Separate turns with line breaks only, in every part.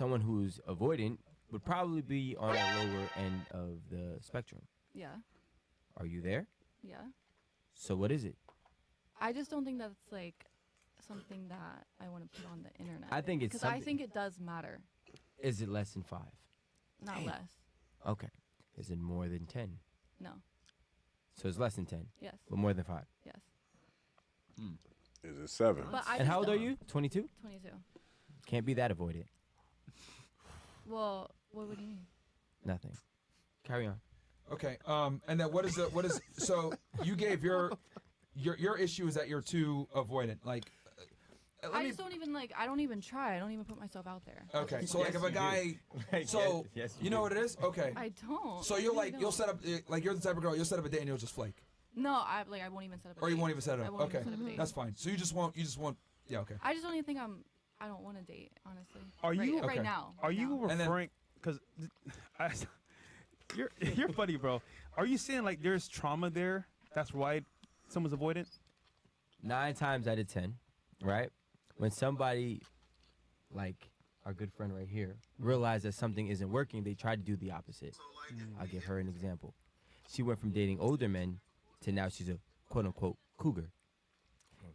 someone who's avoidant would probably be on the lower end of the spectrum.
Yeah.
Are you there?
Yeah.
So what is it?
I just don't think that's like something that I want to put on the internet.
I think it's
because I
something-
think it does matter,
Is it less than 5?
not less.
Okay. Is it more than 10?
No.
So it's less than 10,
Yes.
but more than 5.
Yes.
Is it 7?
But I
And
just
how old are
don't-
you? 22?
22.
Can't be that avoidant.
Well, what would you mean?
Nothing. Carry on.
Okay. And then what is so you gave your issue is that you're too avoidant. Like,
I just don't even I don't even try. I don't even put myself out there.
Okay. So like if a guy, so you know what it is? Okay.
I don't.
So
I
you're
really
like you'll
don't.
set up like you're the type of girl you'll set up a date and you'll just flake,
No, I won't even set up. A
or you
date.
won't even set it
I
up.
won't
Okay,
even set up a date.
that's fine. So you just won't. Yeah. Okay.
I just don't even think I don't want to date, honestly.
Are you-
right
Okay.
now?
Are
right
you
now.
And then-
referring? Because you're funny, bro. Are you saying like there's trauma there? That's why someone's avoidant.
9 times out of 10, right? When somebody, like our good friend right here, realized that something isn't working, they try to do the opposite. I'll give her an example. She went from dating older men to now she's a quote-unquote cougar.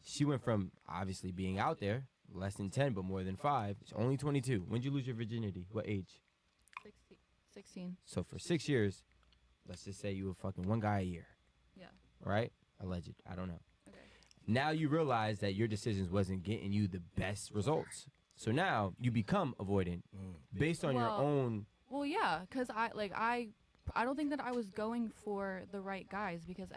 She went from obviously being out there, less than 10, but more than 5. She's only 22. When'd you lose your virginity? What age?
16.
So for 6 years, let's just say you were fucking one guy a year,
Yeah.
right? Alleged. I don't know.
Okay.
Now you realize that your decisions wasn't getting you the best results. So now you become avoidant based on your
Well-
own.
Well, yeah, because I don't think that I was going for the right guys because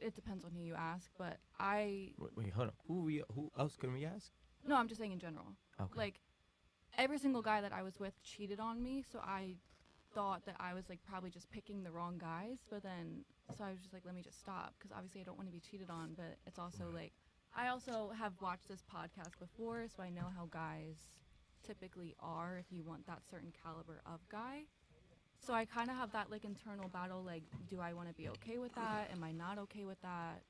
it depends on who you ask, but
Wait, hold on. Who else can we ask?
no, I'm just saying in general.
Okay.
Like every single guy that I was with cheated on me, so I thought that I was probably just picking the wrong guys, but then so I was just like, let me just stop because obviously I don't want to be cheated on, but it's also I also have watched this podcast before, so I know how guys typically are if you want that certain caliber of guy. So I kind of have that internal battle, do I want to be okay with that? Am I not okay with that?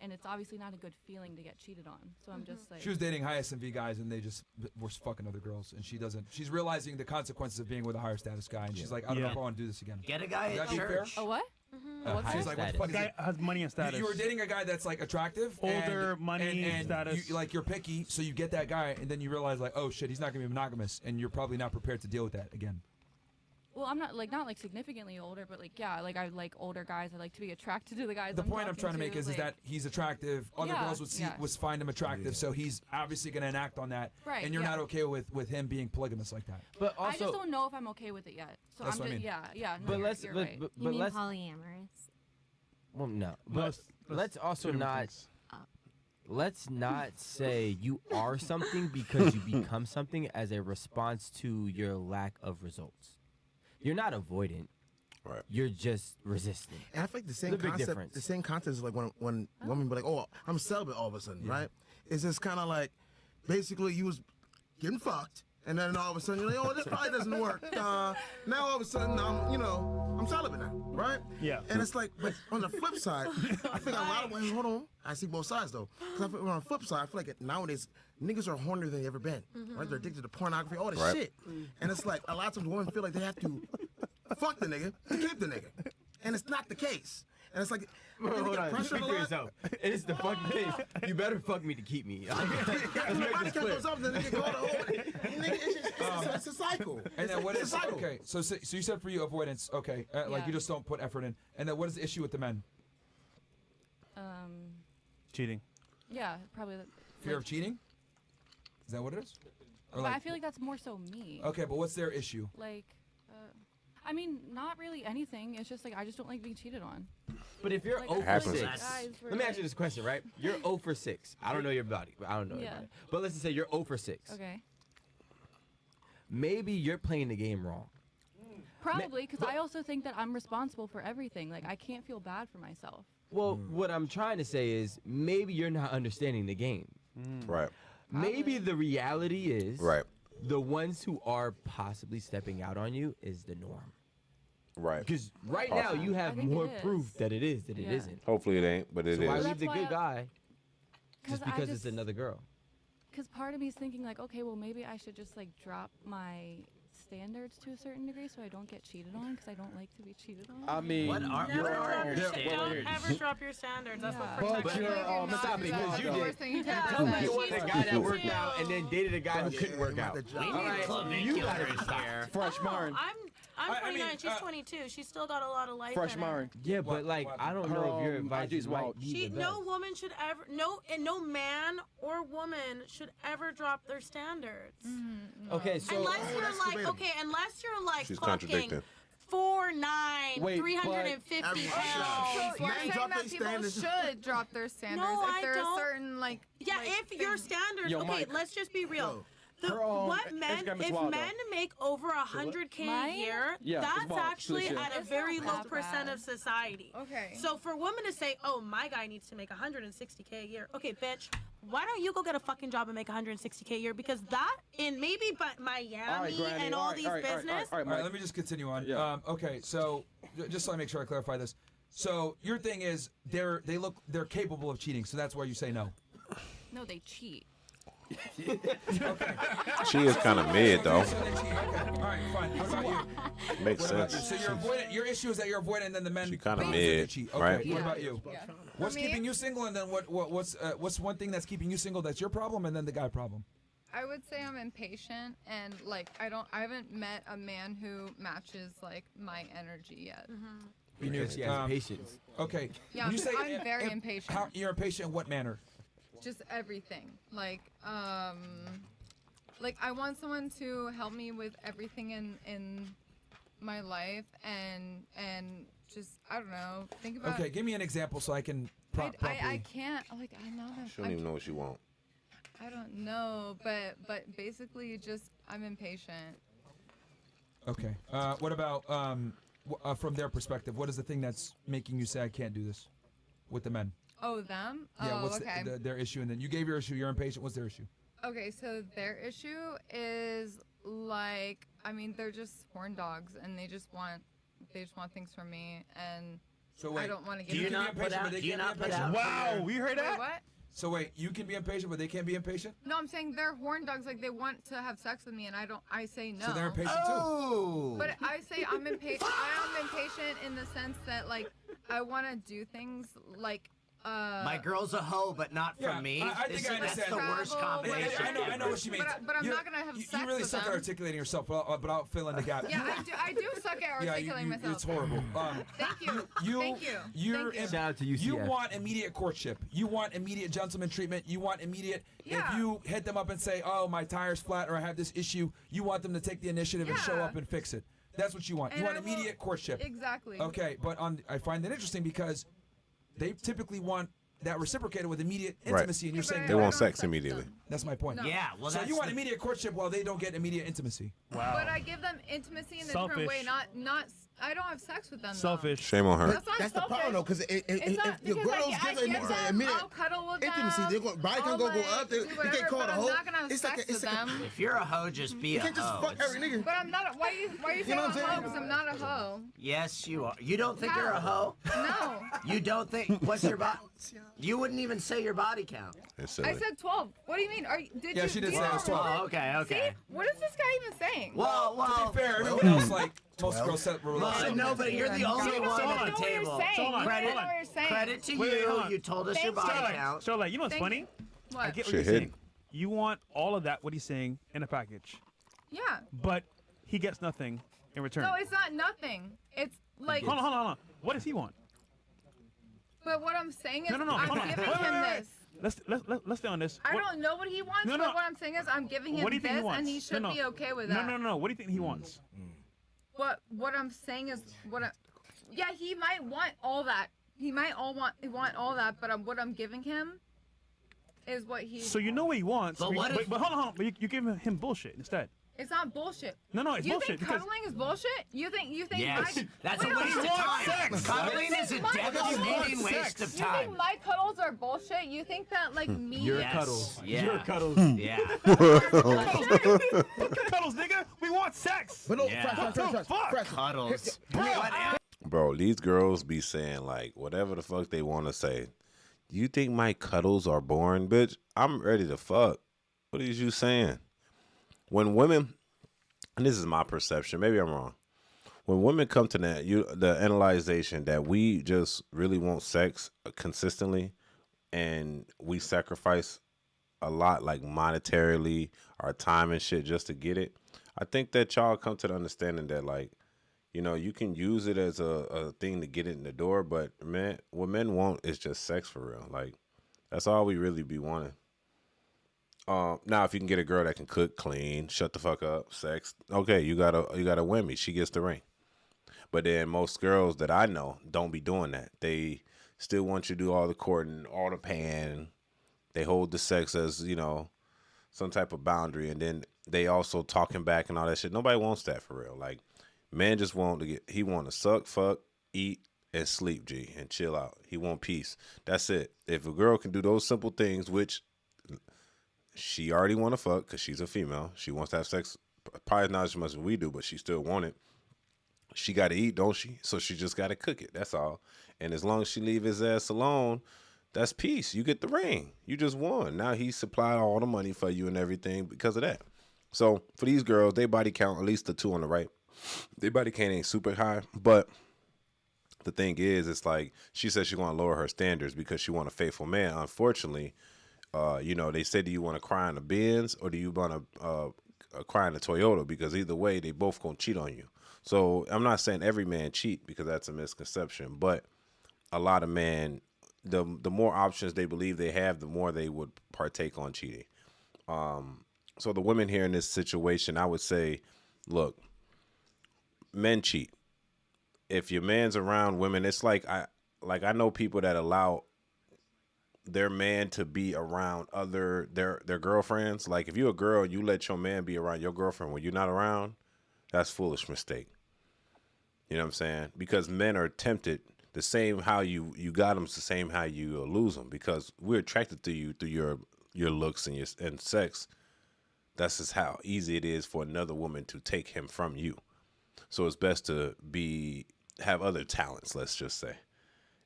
And it's obviously not a good feeling to get cheated on. So I'm just
She was dating high S&V guys and they just were fucking other girls, and she doesn't. She's realizing the consequences of being with a higher status guy, and she's like, I don't know if I want to do this again.
Get a guy
Would
at
that be fair?
church.
a what?
Higher
She's like, what the
status.
fuck is
Guy
it?
has money and status.
You were dating a guy that's attractive,
Older,
and,
money,
and
status.
you're picky, so you get that guy, and then you realize oh shit, he's not gonna be monogamous, and you're probably not prepared to deal with that again.
Well, I'm not not significantly older, but I like older guys. I like to be attracted to the guys.
The
I'm
point I'm
talking
trying to make is
like-
that he's attractive. Other
Yeah,
girls would
yeah.
find him attractive, so he's obviously gonna enact on that.
Right,
And you're
yeah.
not okay with him being polygamous like that.
But
I just
also,
don't know if I'm okay with it yet. So
That's
I'm
what I
just
mean.
yeah. No,
but
you're,
let's,
you're
but,
right.
but,
You
but
mean
let's,
polyamorous?
well, no, but let's also
two different
not,
things.
let's not say you are something because you become something as a response to your lack of results. You're not avoidant.
Right.
You're just resistant.
And I feel like the same
The big
concept.
difference.
The same concept is like when women be like, "Oh, I'm celibate," all of a sudden, right? It's just kind of like, basically, you was getting fucked, and then all of a sudden you're like, "Oh, this probably doesn't work." Now all of a sudden I'm celibate now, right?
Yeah.
And it's like, but on the flip side, I think a lot of women. Hold on, I see both sides though. Because I feel on the flip side, I feel like nowadays niggas are hornier than they ever been. Right? They're addicted to pornography, all this
Right.
shit, and it's like a lot of times women feel like they have to fuck the nigga to keep the nigga, and it's not the case. And it's like, they
Hold
get
on,
pressured
speak
a
for
lot.
yourself. It's the fucking case. You better fuck me to keep me. Let's make
Body
this
count
clear.
goes up, then nigga go to nigga, it's a cycle.
And then what
It's
is
a cycle.
okay? So you said for you avoidance, okay? Like
Yeah.
you just don't put effort in. And then what is the issue with the men?
Cheating.
Yeah, probably.
Fear of cheating? Is that what it is? Or
But I feel like that's more so me.
Okay, but what's their issue?
I mean, not really anything. It's just I just don't like being cheated on.
But if you're
Like,
0
I
for
happens.
6,
guys were
let me ask you this question, right? You're 0 for 6. I don't know your body. I don't know your
Yeah.
body. But let's just say you're 0 for 6.
Okay.
Maybe you're playing the game wrong.
Probably because I also think that I'm responsible for everything. I can't feel bad for myself.
Well, what I'm trying to say is maybe you're not understanding the game.
Right.
Maybe the reality is
Right.
the ones who are possibly stepping out on you is the norm.
Right.
Because right now you
I
have
think
more
it is.
proof that it is than it
Yeah.
isn't.
Hopefully it ain't, but it
So why
is.
leave the
That's
good
why
guy just
I
because
just-
it's another girl?
Because part of me is thinking like, okay, well maybe I should just like drop my standards to a certain degree so I don't get cheated on because I don't like to be cheated on.
I mean,
What are
you're
your
yeah,
standards?
well,
Don't ever drop your standards. That's
Yeah.
what protects you.
Stop it, because you did.
You
You wanted a guy that worked out and then dated a guy who couldn't work out.
We need
Alright,
claviculars here.
Fresh
No,
Marin.
I'm
I
29.
mean,
She's 22. She's still got a lot of life
Fresh
in her.
Marin.
Yeah, but like, I don't know if your
Her,
advice
IG's
is right.
wild.
No woman should ever, no man or woman should ever drop their standards.
Okay, so
Unless you're
that's
like,
debatable.
okay, unless you're like
She's
fucking
contradicting.
4'9",
Wait,
350
Every
pounds.
shot.
So you're
Men
saying
drop
that
their
people
standards.
should drop their standards
No,
if
I
there's
don't.
a certain like.
Yeah,
like,
if your
thing.
standards,
Yo,
okay,
Mike.
let's just be real.
Her,
What men,
Instagram is
if
wild,
men make over 100K a
Mine?
year,
Yeah, it's
that's
wild.
actually
It's
at a
not
very low
that
percent
bad.
of society.
Okay.
So for women to say, oh, my guy needs to make 160K a year. Okay, bitch, why don't you go get a fucking job and make 160K a year? Because that, in maybe but Miami
Granny,
and all these business,
All right, let me just continue on.
Yeah.
Okay, so just so I make sure I clarify this. So your thing is they're capable of cheating, so that's why you say no.
No, they cheat.
She is kind of mid though.
So they cheat. Okay. All right, fine. How about you?
Makes
What about you?
sense.
So you're avoiding. Your issue is that you're avoiding, and then the men.
She kinda
basically
mid,
cheat. Okay.
right?
What about you?
Yeah.
What's
For me,
keeping you single, and then what's one thing that's keeping you single that's your problem, and then the guy problem?
I would say I'm impatient and like I haven't met a man who matches like my energy yet.
You knew,
she has patience.
Okay.
Yeah,
When you say
I'm very impatient.
How, you're impatient in what manner?
Just everything. Like I want someone to help me with everything in my life and just I don't know, think about
Okay, give me an example so I can properly.
I can't like I'm not a,
She don't even know what she want.
I don't know, but basically just I'm impatient.
Okay. What about from their perspective? What is the thing that's making you say I can't do this with the men?
Oh, them?
Yeah.
Oh,
What's
okay.
their issue? And then you gave your issue. You're impatient. What's their issue?
Okay, so their issue is like I mean they're just horn dogs and they just want things from me and
So
I
wait.
don't want to
Do
give
you
them.
not put out? Do you not put out?
Wow, we heard
Wait,
that.
what?
So wait, you can be impatient, but they can't be impatient.
No, I'm saying they're horn dogs. Like they want to have sex with me, and I say no.
So they're impatient too.
Oh.
But I say I'm impatient. I am impatient in the sense that like I want to do things like.
My girl's a hoe, but not
Yeah,
from me.
I think I
That's
understand.
the worst
Travel,
combination.
I know what she means.
But I'm
You-
not gonna have
you,
sex
You really
with
suck at
them.
articulating yourself, but I'll fill in the gap.
Yeah, I do suck at
Yeah,
articulating myself.
it's horrible.
Thank you. Thank you.
You're
Thank you.
Shout out to UCF.
You want immediate courtship. You want immediate gentleman treatment. You want immediate.
Yeah.
If you hit them up and say, "Oh, my tire's flat," or "I have this issue," you want them to take the initiative and show
Yeah.
up and fix it. That's what you want.
And
You want
I will-
immediate courtship.
Exactly.
Okay, but I find that interesting because they typically want that reciprocated with immediate
Right.
intimacy, and you're saying
They
no.
want
I don't
sex
accept
immediately.
them.
That's my point.
No.
Yeah, well,
So
that's
you want
the-
immediate courtship while they don't get immediate intimacy.
Wow.
But I give them intimacy in a
Selfish.
different way. Not. I don't have sex with them. though.
Selfish.
Shame on her.
That's not
That's the
selfish.
problem though, because
It's
if
not
your
because
girls
I
give
get
a
them,
minute
I'll cuddle with
intimacy,
them,
they're going, body can
I'll,
go
like,
up, they
do
get
whatever,
caught
but
a
I'm
hoe.
not gonna have
It's like
sex
it's
with
like
them.
If you're a hoe, just be
you
a
can't just
hoe.
fuck every nigga.
But I'm not. Why you
You
saying
know
I'm
what
a
I'm
hoe?
saying?
Because I'm not a hoe.
Yes, you are. You don't think you're a hoe?
No.
You don't think? What's your body? You wouldn't even say your body count.
It's
I
silly.
said 12. What do you mean? Did
Yeah,
you?
she
do
did
you
say it
not
was 12.
remember?
Oh, okay, okay.
See, what is this guy even saying?
Well,
To be fair, everyone else like most girls set
well,
relations.
no, but you're the only
You
one
don't
at
know
the
what you're
table.
saying.
Hold on,
You don't
Credit,
know what you're saying.
credit to
Wait, hold
you.
on.
You told us your
Thank
body
you.
count.
Starlight, you know what's
Thank
funny?
you.
I
What?
get what
Shit
you're
hidden.
saying. You want all of that, what he's saying, in a package.
Yeah.
But he gets nothing in return.
No, it's not nothing. It's like.
Hold on. What does he want?
But what I'm saying is,
No,
I'm
hold on.
giving
Wait,
him
wait, wait.
this.
Let's stay on this.
I
What-
don't know what he wants,
No,
but
no.
what I'm saying is, I'm giving him
What do you
this,
think he wants?
and he should
No.
be okay with that.
No. What do you think he wants?
What I'm saying is, yeah, he might want all that. He might want all that, but what I'm giving him is what he.
So you know what he wants.
But what if-
but hold on. But you give him bullshit instead.
It's not bullshit.
No, it's
you
bullshit
think
because
cuddling is bullshit? You think
Yes,
my,
that's a
Wait,
waste of
hold on.
time.
sex.
Cuddling is a
My
devastating
cuddles-
waste of
You
time.
think my cuddles are bullshit? You think that like me?
Your
Yes,
cuddles.
yeah.
Your cuddles.
Yeah.
cuddles, nigga. We want sex.
But no,
Yeah.
fresh.
Cuddles.
Bro, these girls be saying like whatever the fuck they want to say. Do you think my cuddles are boring, bitch? I'm ready to fuck. What is you saying? When women, and this is my perception, maybe I'm wrong. When women come to the analyzation that we just really want sex consistently, and we sacrifice a lot, like monetarily, our time and shit, just to get it. I think that y'all come to the understanding that, like, you know, you can use it as a thing to get it in the door, but man, what men want is just sex for real. Like, that's all we really be wanting. Now, if you can get a girl that can cook, clean, shut the fuck up, sex, okay, you got a whammy. She gets the ring. But then most girls that I know don't be doing that. They still want you to do all the courting, all the paying. They hold the sex as, you know, some type of boundary. And then they also talking back and all that shit. Nobody wants that for real. Like, man just want to suck, fuck, eat, and sleep, G, and chill out. He want peace. That's it. If a girl can do those simple things, which she already want to fuck because she's a female. She wants to have sex, probably not as much as we do, but she still want it. She got to eat, don't she? So she just got to cook it. That's all. And as long as she leave his ass alone, that's peace. You get the ring. You just won. Now he supplied all the money for you and everything because of that. So for these girls, they body count, at least the two on the right, their body count ain't super high. But the thing is, it's like she said she want to lower her standards because she want a faithful man. Unfortunately, you know, they say, do you want to cry in a Benz or do you want to cry in a Toyota? Because either way, they both going to cheat on you. So I'm not saying every man cheat because that's a misconception, but a lot of men, the more options they believe they have, the more they would partake on cheating. So the women here in this situation, I would say, look, men cheat. If your man's around women, it's like I know people that allow their man to be around their girlfriends. Like if you're a girl, you let your man be around your girlfriend when you're not around. That's a foolish mistake. You know what I'm saying? Because men are tempted the same how you got them, it's the same how you lose them. Because we're attracted to you through your looks and sex. That's just how easy it is for another woman to take him from you. So it's best to have other talents. Let's just say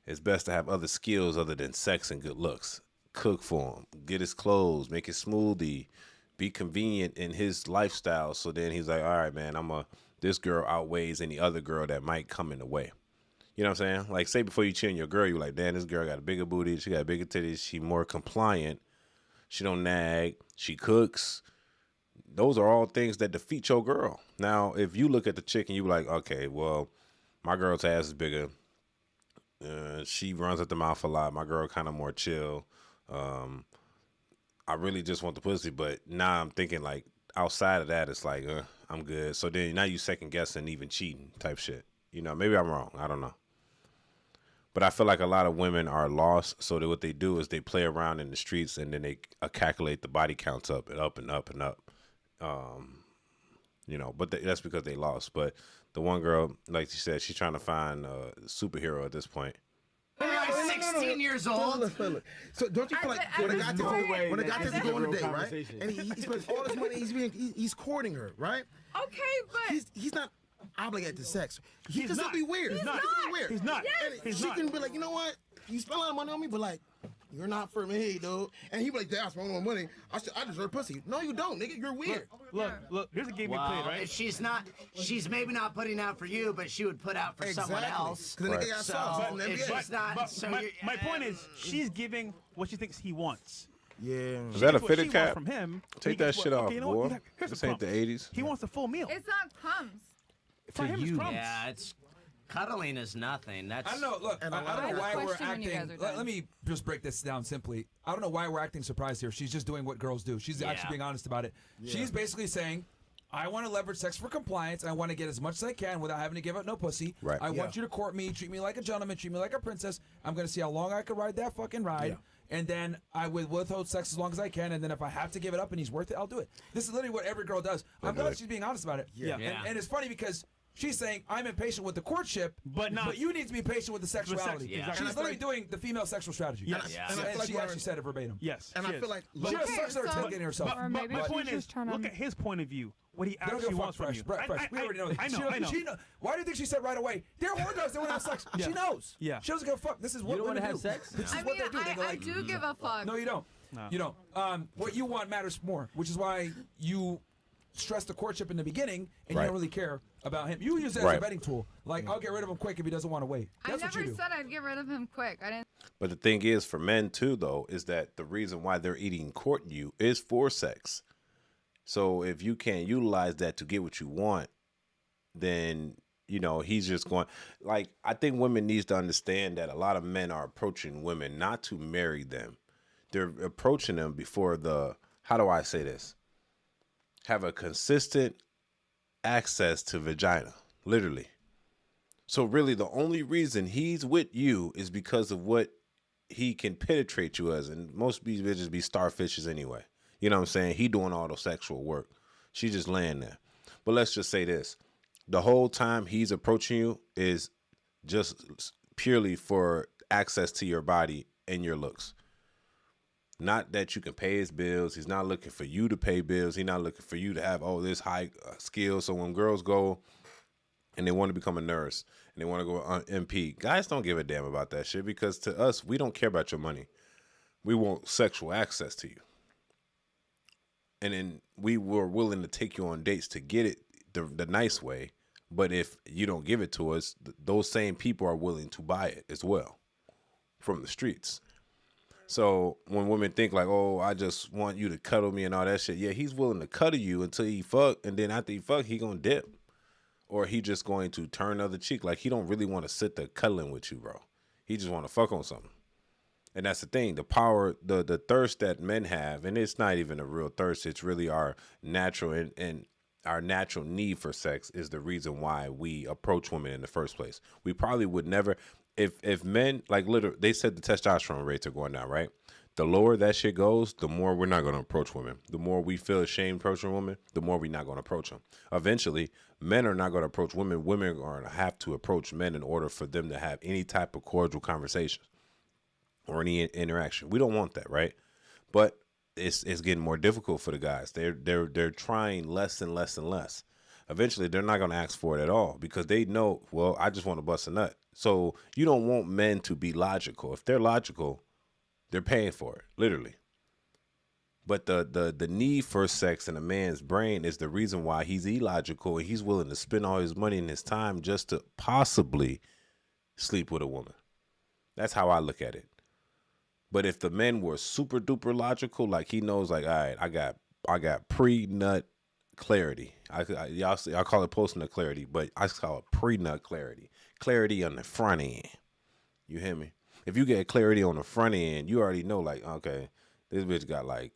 it's best to have other skills other than sex and good looks. Cook for him, get his clothes, make his smoothie. Be convenient in his lifestyle, so then he's like, all right, man, this girl outweighs any other girl that might come in the way. You know what I'm saying? Like, say before you cheat on your girl, you're like, damn, this girl got a bigger booty, she got bigger titties, she more compliant, she don't nag, she cooks. Those are all things that defeat your girl. Now, if you look at the chick and you like, okay, well, my girl's ass is bigger, she runs at the mouth a lot, my girl kind of more chill, I really just want the pussy, but now I'm thinking like outside of that, it's like, I'm good. So then now you second guessing, even cheating type shit. You know, maybe I'm wrong. I don't know. But I feel like a lot of women are lost. So what they do is they play around in the streets and then they calculate the body counts up and up and up and up. You know, but that's because they lost. But the one girl, like she said, she's trying to find a superhero at this point.
I'm 16 years old.
So don't you feel like when a guy takes to go on a date, right? And he spends all this money, he's courting her, right?
Okay, but
he's not obligated to sex. He can still be weird.
He's not. He's not.
And she can be like, you know what? You spend a lot of money on me, but like, you're not for me, dude. And he be like, damn, I spent all my money. I deserve pussy. No, you don't, nigga. You're weird.
Look. Here's a game we played, right?
She's maybe not putting out for you, but she would put out for someone else.
Because the nigga got sauce.
My point is, she's giving what she thinks he wants.
Yeah.
Is that a fitted cap?
From him.
Take that shit off, boy.
Here's
This
the
ain't the
problem.
80s.
He wants the full meal.
it's not crumbs.
For him, it's crumbs.
Yeah, it's cuddling is nothing. That's
I don't know. Look, I don't know why we're
question when you
acting.
guys are done.
Let me just break this down simply. I don't know why we're acting surprised here. She's just doing what girls do. She's actually being honest about it. Yeah. She's basically saying, I want to leverage sex for compliance. And I want to get as much as I can without having to give up no pussy.
Right.
I want you to court me, treat me like a gentleman, treat me like a princess. I'm going to see how long I can ride that fucking ride. Yeah. And then I will withhold sex as long as I can. And then if I have to give it up and he's worth it, I'll do it. This is literally what every girl does. I'm glad she's being honest about it.
Yeah.
And it's funny because she's saying, I'm impatient with the courtship, but you need to be patient with the sexuality.
Yeah.
She's literally doing the female sexual strategy.
Yes.
And she actually said it verbatim.
Yes.
And I feel like,
She just sucks at her tail getting herself.
Or maybe
My
she's
point is,
just trying to.
look at his point of view. What he
They don't
actually
give a
wants
fuck,
from you.
fresh. We already know that.
I know.
Why do you think she said right away? They're horn dogs. They want to have sex.
Yeah.
She knows.
Yeah.
She doesn't give a fuck. This is what
You don't
women
want to have
do.
sex?
This is
I
what
mean,
they do. They go
I
like,
do give a fuck.
no, you don't.
No.
You know, what you want matters more, which is why you stress the courtship in the beginning, and you don't really care about him. You use it as a betting tool. Like, I'll get rid of him quick if he doesn't want to wait. That's
I
what you
never
do.
said I'd get rid of him quick. I didn't.
But the thing is, for men too, though, is that the reason why they're courting you is for sex. So if you can't utilize that to get what you want, then, you know, he's just going. Like, I think women needs to understand that a lot of men are approaching women not to marry them. They're approaching them before how do I say this? Have a consistent access to vagina, literally. So really the only reason he's with you is because of what he can penetrate you as. And most of these bitches be starfishes anyway. You know what I'm saying? He doing all the sexual work. She just laying there. But let's just say this. The whole time he's approaching you is just purely for access to your body and your looks. Not that you can pay his bills. He's not looking for you to pay bills. He's not looking for you to have this high skill. So when girls go and they want to become a nurse and they want to go on MP, guys don't give a damn about that shit, because to us, we don't care about your money. We want sexual access to you. And then we were willing to take you on dates to get it the nice way. But if you don't give it to us, those same people are willing to buy it as well from the streets. So when women think like, oh, I just want you to cuddle me and all that shit. Yeah, he's willing to cuddle you until he fuck. And then after he fuck, he gonna dip. Or he just going to turn the other cheek. Like, he don't really want to sit there cuddling with you, bro. He just want to fuck on something. And that's the thing. The power, the thirst that men have, and it's not even a real thirst. It's really our natural and our natural need for sex is the reason why we approach women in the first place. We probably would never... If men, like, literally, they said the testosterone rates are going down, right? The lower that shit goes, the more we're not going to approach women. The more we feel ashamed approaching women, the more we're not going to approach them. Eventually, men are not going to approach women. Women are going to have to approach men in order for them to have any type of cordial conversation or any interaction. We don't want that, right? But it's getting more difficult for the guys. They're trying less and less and less. Eventually, they're not going to ask for it at all because they know, well, I just want to bust a nut. So you don't want men to be logical. If they're logical, they're paying for it, literally. But the need for sex in a man's brain is the reason why he's illogical and he's willing to spend all his money and his time just to possibly sleep with a woman. That's how I look at it. But if the men were super duper logical, like he knows, like, all right, I got pre-nut clarity. Y'all call it post-nut clarity, but I call it pre-nut clarity. Clarity on the front end. You hear me? If you get clarity on the front end, you already know, like, okay, this bitch got, like,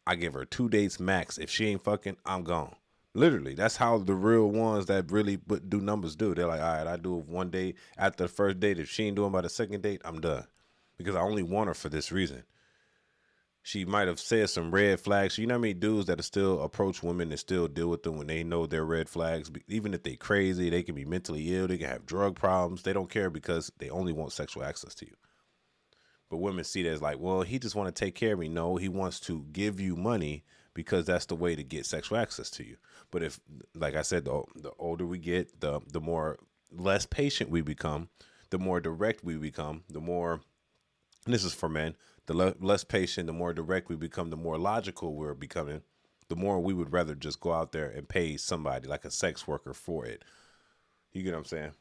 I give her 2 dates max. If she ain't fucking, I'm gone. Literally, that's how the real ones that really do numbers do. They're like, all right, I do it 1 day after the first date. If she ain't doing by the second date, I'm done. Because I only want her for this reason. She might have said some red flags. You know how many dudes that still approach women and still deal with them when they know they're red flags? Even if they crazy, they can be mentally ill, they can have drug problems. They don't care because they only want sexual access to you. But women see that as like, well, he just want to take care of me. No, he wants to give you money because that's the way to get sexual access to you. But if, like I said, the older we get, the more less patient we become, the more direct we become, the more, and this is for men, the less patient, the more direct we become, the more logical we're becoming, the more we would rather just go out there and pay somebody like a sex worker for it. You get what I'm saying?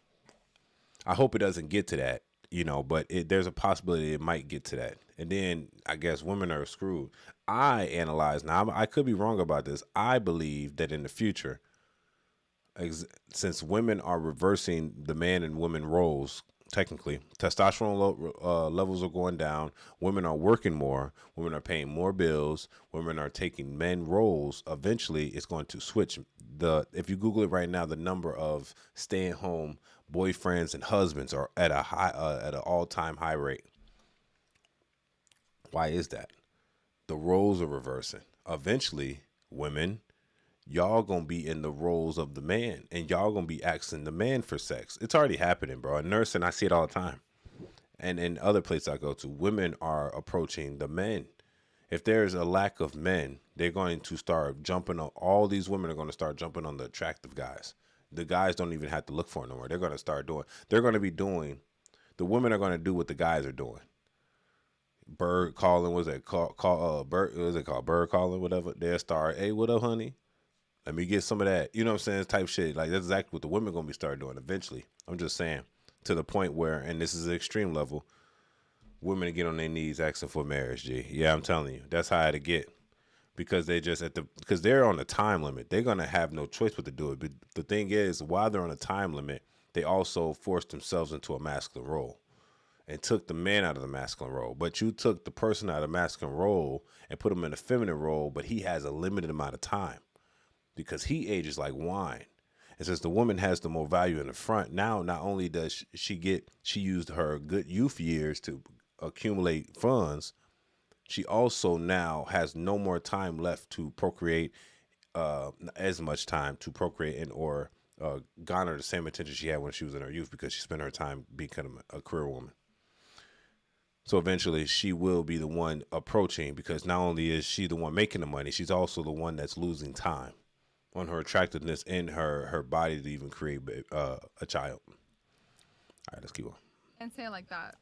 I hope it doesn't get to that, you know, but there's a possibility it might get to that. And then I guess women are screwed. I analyze, now I could be wrong about this. I believe that in the future, since women are reversing the man and women roles, technically, testosterone levels are going down. Women are working more. Women are paying more bills. Women are taking men roles. Eventually, it's going to switch. If you Google it right now, the number of stay-at-home boyfriends and husbands are at an all-time high rate. Why is that? The roles are reversing. Eventually, women, y'all gonna be in the roles of the man, and y'all gonna be asking the man for sex. It's already happening, bro. In nursing, I see it all the time. And in other places I go to, women are approaching the men. If there's a lack of men, they're going to start jumping on, all these women are going to start jumping on the attractive guys. The guys don't even have to look for it no more. They're going to start doing, the women are going to do what the guys are doing. bird calling, what's that called? Bird, what is it called? Bird calling, whatever. They'll start, hey, what up, honey? Let me get some of that. You know what I'm saying? Type shit. Like, that's exactly what the women gonna be start doing eventually. I'm just saying, to the point where, and this is an extreme level, women get on their knees asking for marriage. G. Yeah, I'm telling you, that's how it get. Because they just because they're on a time limit, they're gonna have no choice but to do it. But the thing is, while they're on a time limit, they also forced themselves into a masculine role and took the man out of the masculine role. But you took the person out of the masculine role and put him in a feminine role, but he has a limited amount of time because he ages like wine. And since the woman has the more value in the front, now not only does she used her good youth years to accumulate funds, she also now has no more time left to procreate, as much time to procreate and or garner the same attention she had when she was in her youth because she spent her time becoming a career woman. So eventually she will be the one approaching because not only is she the one making the money, she's also the one that's losing time on her attractiveness and her body to even create a child. All right, let's keep on.
I didn't say it like that.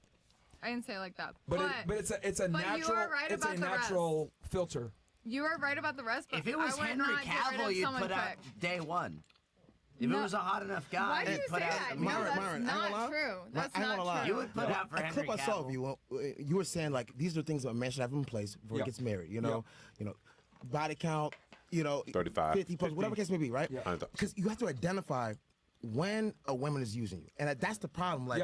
I didn't say it like that.
But it's a
but
natural
you are right
it's
about
a
the
natural filter.
You are right about the rest. But
If it was
I would
Henry
not get rid
Cavill,
of
you'd
someone
put out
quick.
day one. If it was a hot enough guy,
Why do you
you'd
say
put out
that? No,
immediately.
that's
Myron, I ain't gonna lie.
not true. That's
I ain't gonna
not
lie.
true.
You would put out for
a
Henry
clip I saw of
Cavill.
you were saying like these are things that a man should have in place before
Yeah.
he gets married. You know, body count.
35,
50 plus, whatever the case may be, right?
Yeah.
Because you have to identify when a woman is using you, and that's the problem. Like,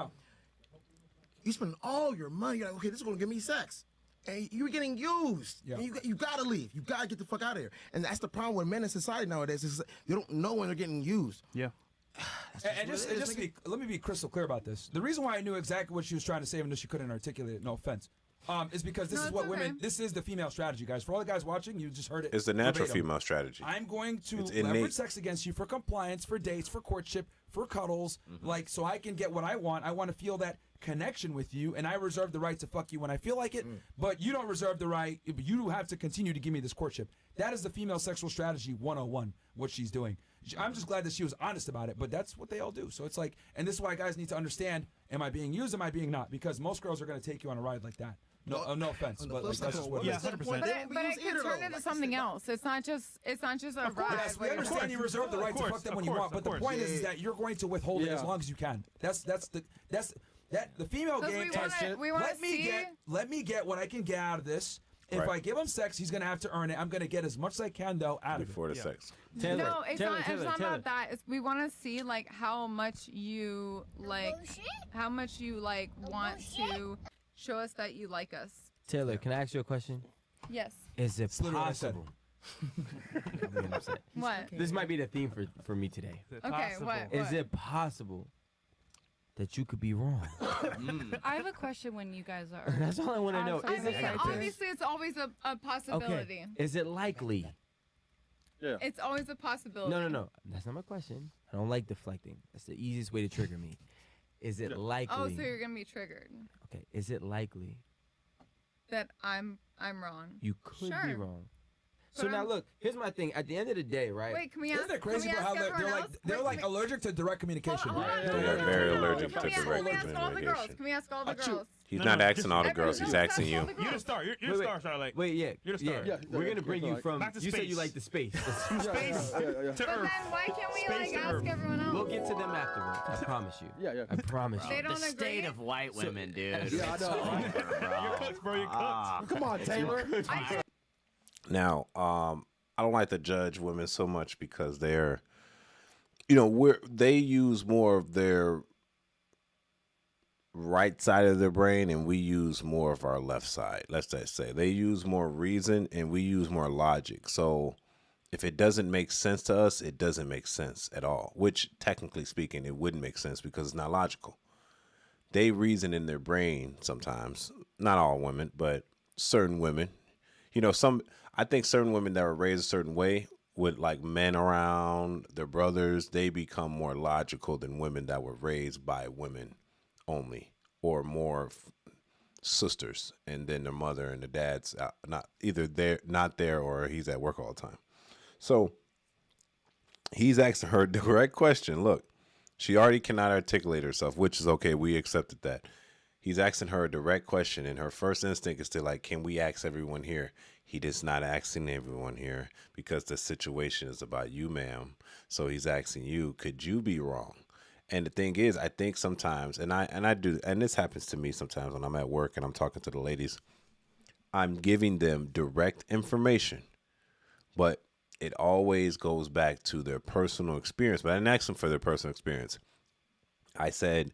you spend all your money. You're like, okay, this is gonna give me sex. And you're getting used.
Yeah.
And you gotta leave. You gotta get the fuck out of here. And that's the problem with men in society nowadays. Is they don't know when they're getting used.
Yeah.
And let me be crystal clear about this. The reason why I knew exactly what she was trying to say, even though she couldn't articulate it, no offense, is because this
No,
is what
it's okay.
women. This is the female strategy, guys. For all the guys watching, you just heard it.
It's the natural
verbatim.
female strategy.
I'm going to
It's
leverage
innate.
sex against you for compliance, for dates, for courtship, for cuddles, like so I can get what I want. I want to feel that connection with you, and I reserve the right to fuck you when I feel like it. But you don't reserve the right. You have to continue to give me this courtship. That is the female sexual strategy 101. What she's doing. I'm just glad that she was honest about it, but that's what they all do. So it's like, and this is why guys need to understand: am I being used? Am I being not? Because most girls are going to take you on a ride like that. No, no offense, but like, that's just what it is.
100%.
But it can turn into something else. It's not just a ride.
Yes, we understand you reserve the right to fuck them when you want, but the point is that you're going to withhold it as long as you can. That's the female game.
We wanna
Let me get what I can get out of this. If
Right.
I give him sex, he's gonna have to earn it. I'm gonna get as much as I can though out of it.
Before the sex.
Taylor,
No, it's
Taylor,
not.
Taylor,
It's not
Taylor.
about that. It's, we want to see like how much you like, how much you like want to show us that you like us.
Taylor, can I ask you a question?
Yes.
Is it
literally what I said.
possible? I'm getting upset.
What?
This might be the theme for me today.
Okay. What?
Is it possible that you could be wrong?
I have a question when you guys are.
That's all I want to know.
I
Is
mean,
it likely?
obviously, it's always a possibility.
Okay. Is it likely?
It's always a possibility.
No. That's not my question. I don't like deflecting. That's the easiest way to trigger me. Is it likely?
Oh, so you're gonna be triggered
Okay. Is it likely
that I'm wrong?
you could be
Sure.
wrong? So
But
now
I'm-
look. Here's my thing. At the end of the day, right?
Wait, can we ask?
Isn't it crazy
can we
about how
ask
they're
everyone
like
else?
they're
Wait,
like
can we-
allergic to direct communication?
Hold on.
They are very allergic
Can
to
we ask-
direct
Can we ask all the girls?
communication.
Can we ask all the girls?
He's
No,
not
no,
asking all the
Everyone
girls. He's
else,
asking
ask
you.
all the
You're the
girls.
star. You're the
Wait,
star, Starlight.
Wait, yeah.
You're the
yeah.
star.
We're gonna bring you from.
Back to
You said you
space.
like the space.
Space to
But then
Earth.
why can't we
Space
like
to
ask
Earth.
everyone else?
We'll get to them afterwards. I promise you.
Yeah.
I promise
They
you.
don't
The
agree.
state of white women, dude.
Yeah, I
It's
know.
over, bro.
You're cooked, bro. You're cooked.
Come on, Taylor.
Now, I don't like to judge women so much because they're, they use more of their right side of their brain and we use more of our left side. Let's just say they use more reason and we use more logic. So if it doesn't make sense to us, it doesn't make sense at all, which technically speaking, it wouldn't make sense because it's not logical. They reason in their brain sometimes, not all women, but certain women, I think certain women that were raised a certain way with like men around, their brothers, they become more logical than women that were raised by women only or more sisters, and then their mother and the dad's not there or he's at work all the time. So he's asking her the correct question. Look, she already cannot articulate herself, which is okay. We accepted that. He's asking her a direct question, and her first instinct is to like, can we ask everyone here? He is not asking everyone here because the situation is about you, ma'am. So he's asking you, could you be wrong? And the thing is, I think sometimes, and I do, and this happens to me sometimes when I'm at work and I'm talking to the ladies, I'm giving them direct information, but it always goes back to their personal experience. But I didn't ask them for their personal experience. I said,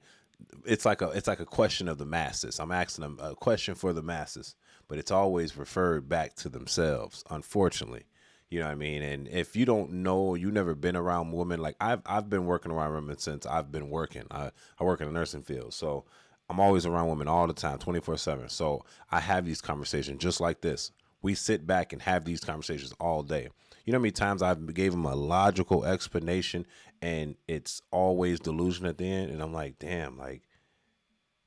it's like a question of the masses. I'm asking them a question for the masses, but it's always referred back to themselves, unfortunately. You know what I mean? And if you don't know, you never been around women, like I've been working around women since I've been working. I work in the nursing field, so I'm always around women all the time, 24/7. So I have these conversations just like this. We sit back and have these conversations all day. You know how many times I've gave them a logical explanation and it's always delusion at the end, and I'm like, damn, like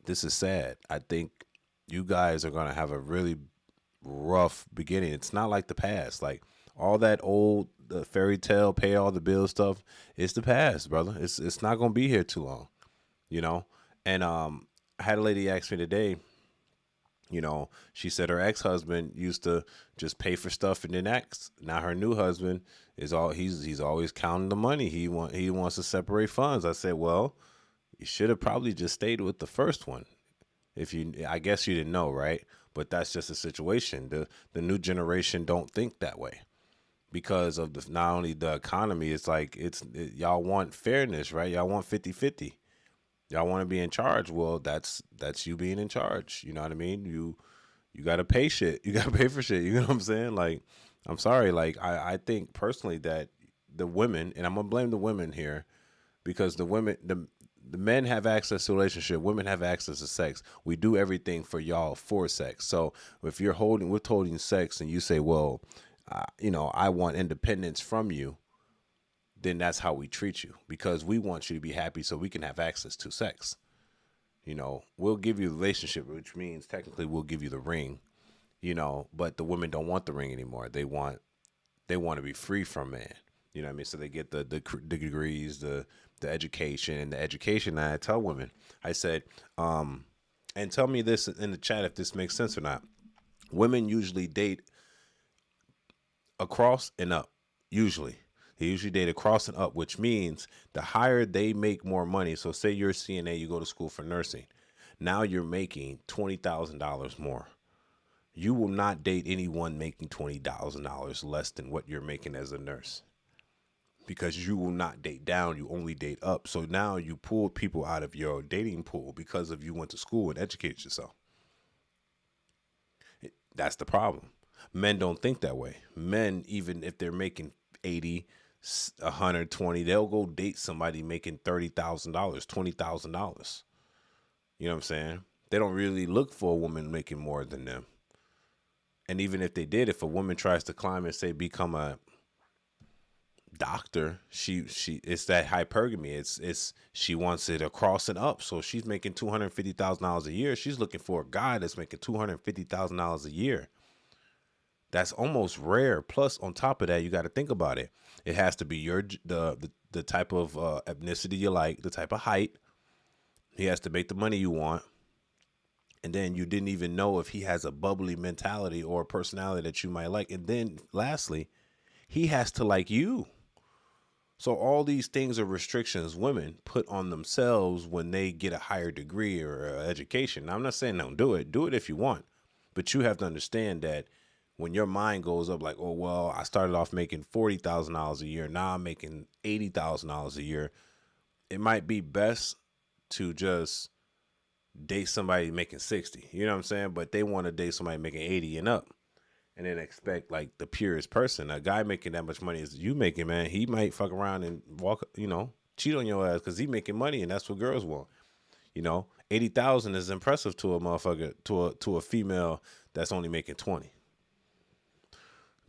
this is sad. I think you guys are gonna have a really rough beginning. It's not like the past. Like all that old the fairy tale, pay all the bills stuff, it's the past, brother. It's not gonna be here too long, you know. And I had a lady ask me today. You know, she said her ex-husband used to just pay for stuff and then ask. Now her new husband is he's always counting the money. He wants to separate funds. I said, well, you should have probably just stayed with the first one. I guess you didn't know, right? But that's just a situation. The new generation don't think that way because of not only the economy. It's like y'all want fairness, right? Y'all want 50-50. Y'all want to be in charge. Well, that's you being in charge. You know what I mean? You got to pay shit. You got to pay for shit. You know what I'm saying? Like, I'm sorry. Like, I think personally that the women, and I'm going to blame the women here because the men have access to a relationship. Women have access to sex. We do everything for y'all for sex. So if we're holding sex and you say, well, I want independence from you, then that's how we treat you because we want you to be happy so we can have access to sex. You know, we'll give you the relationship, which means technically we'll give you the ring, you know, but the women don't want the ring anymore. They want to be free from man. You know what I mean? So they get the degrees, the education, and the education. I tell women, I said, and tell me this in the chat if this makes sense or not. Women usually date across and up, usually. They usually date across and up, which means the higher they make more money. So say you're a CNA, you go to school for nursing. Now you're making $20,000 more. You will not date anyone making $20,000 less than what you're making as a nurse because you will not date down. You only date up. So now you pull people out of your dating pool because of you went to school and educated yourself. That's the problem. Men don't think that way. Men, even if they're making 80, 120, they'll go date somebody making $30,000, $20,000. You know what I'm saying? They don't really look for a woman making more than them. And even if they did, if a woman tries to climb and say become a doctor, she it's that hypergamy. It's she wants it across and up. So she's making $250,000 a year. She's looking for a guy that's making $250,000 a year. That's almost rare. Plus, on top of that, you got to think about it. It has to be the type of ethnicity you like, the type of height. He has to make the money you want. And then you didn't even know if he has a bubbly mentality or a personality that you might like. And then lastly, he has to like you. So all these things are restrictions women put on themselves when they get a higher degree or education. Now, I'm not saying don't do it. Do it if you want. But you have to understand that when your mind goes up like, oh, well, I started off making $40,000 a year. Now I'm making $80,000 a year. It might be best to just date somebody making 60. You know what I'm saying? But they want to date somebody making 80 and up. And then expect like the purest person. A guy making that much money as you making, man, he might fuck around and walk, cheat on your ass because he making money and that's what girls want. 80,000 is impressive to a motherfucker, to a female that's only making 20.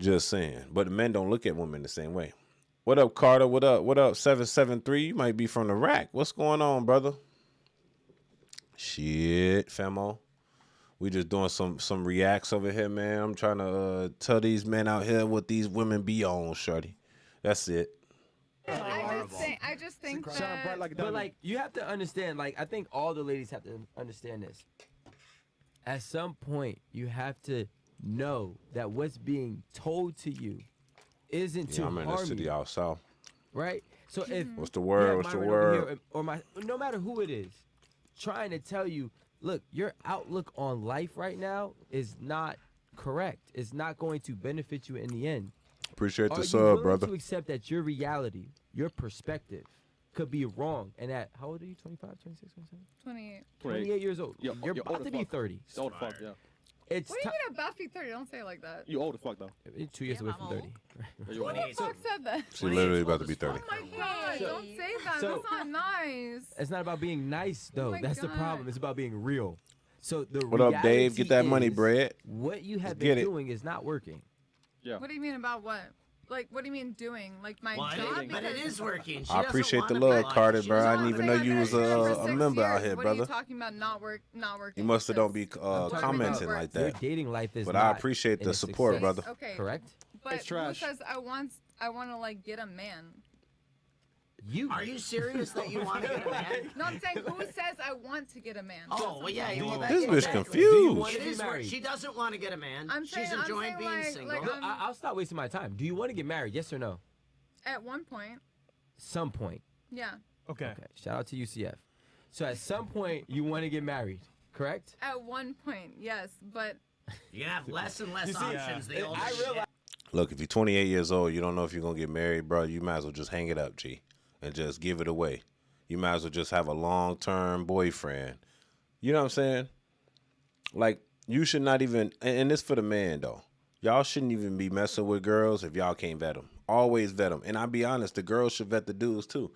Just saying. But men don't look at women the same way. What up, Carter? What up? 773? You might be from the rack. What's going on, brother? Shit, famo. We just doing some reacts over here, man. I'm trying to tell these men out here what these women be on, shorty. That's it.
I just think
Shine bright
that.
like a
But
diamond.
like, you have to understand. Like, I think all the ladies have to understand this. At some point, you have to know that what's being told to you isn't to
Yeah, I'm in the
harm
city
you,
out south.
right? So if
What's the
you
word?
have
What's the
Myron over here,
word?
or no matter who it is, trying to tell you, look, your outlook on life right now is not correct. It's not going to benefit you in the end.
Appreciate
Are
the
you
sub,
willing
brother.
to accept that your reality, your perspective, could be wrong? And at how old are you? 25, 26, 27?
28.
28 years old.
Yo,
You're
you're
about
old
to
as
be
fuck.
30.
It's old as fuck, yeah.
It's
What do you mean about to be 30? Don't say it like that.
You old as fuck though.
2 years
Yeah,
away
I'm
from
old.
30.
Yeah, you
Who
old.
the fuck said that?
She literally about to be 30.
Oh my god, don't say that.
So-
That's not nice.
It's not about being nice, though.
my
That's the
God.
problem. It's about being real. So the
What up, Dave? Get that money,
reality
bread.
is What you have
Let's get
been
it.
doing is not working.
Yeah.
What do you mean about what? Like, what do you mean doing? Like my
What?
job?
But it
Because-
is working. She
I
doesn't
appreciate the
wanna be
love,
like-
Carter,
she
bro.
doesn't
I
I'm
didn't even
saying
know you
I've
was
been doing it for
a
6
member out
years.
here,
What are you
brother.
talking about not working?
You must have don't be
Because- talking about
commenting
work.
like
Your
that.
dating life is
But
not
I appreciate
in
the
a
support,
success,
brother.
Okay.
Correct?
But
It's trash.
who says I want to like get a man?
You.
Are you serious that you want to get a man?
No, I'm saying who says I want to get a man?
Oh, well, yeah. Well,
This bitch
exactly.
confused.
It
be
is where
married?
she doesn't want to get a man.
I'm
She's
saying- I'm
enjoying
saying,
being
like-
single.
like,
Look, I'll stop wasting my time. Do you want to get married? Yes or no?
At one point,
Some point.
yeah.
Okay.
Okay. Shout out to UCF. So at some point you want to get married, correct?
At one point, yes, but
You're going to have less and less
see,
options the older
I
you get.
realize.
Look, if you're 28 years old, you don't know if you're gonna get married, bro. You might as well just hang it up, G, and just give it away. You might as well just have a long-term boyfriend. You know what I'm saying? Like, you should not even. And this for the man though. Y'all shouldn't even be messing with girls if y'all can't vet them. Always vet them. And I'll be honest, the girls should vet the dudes too.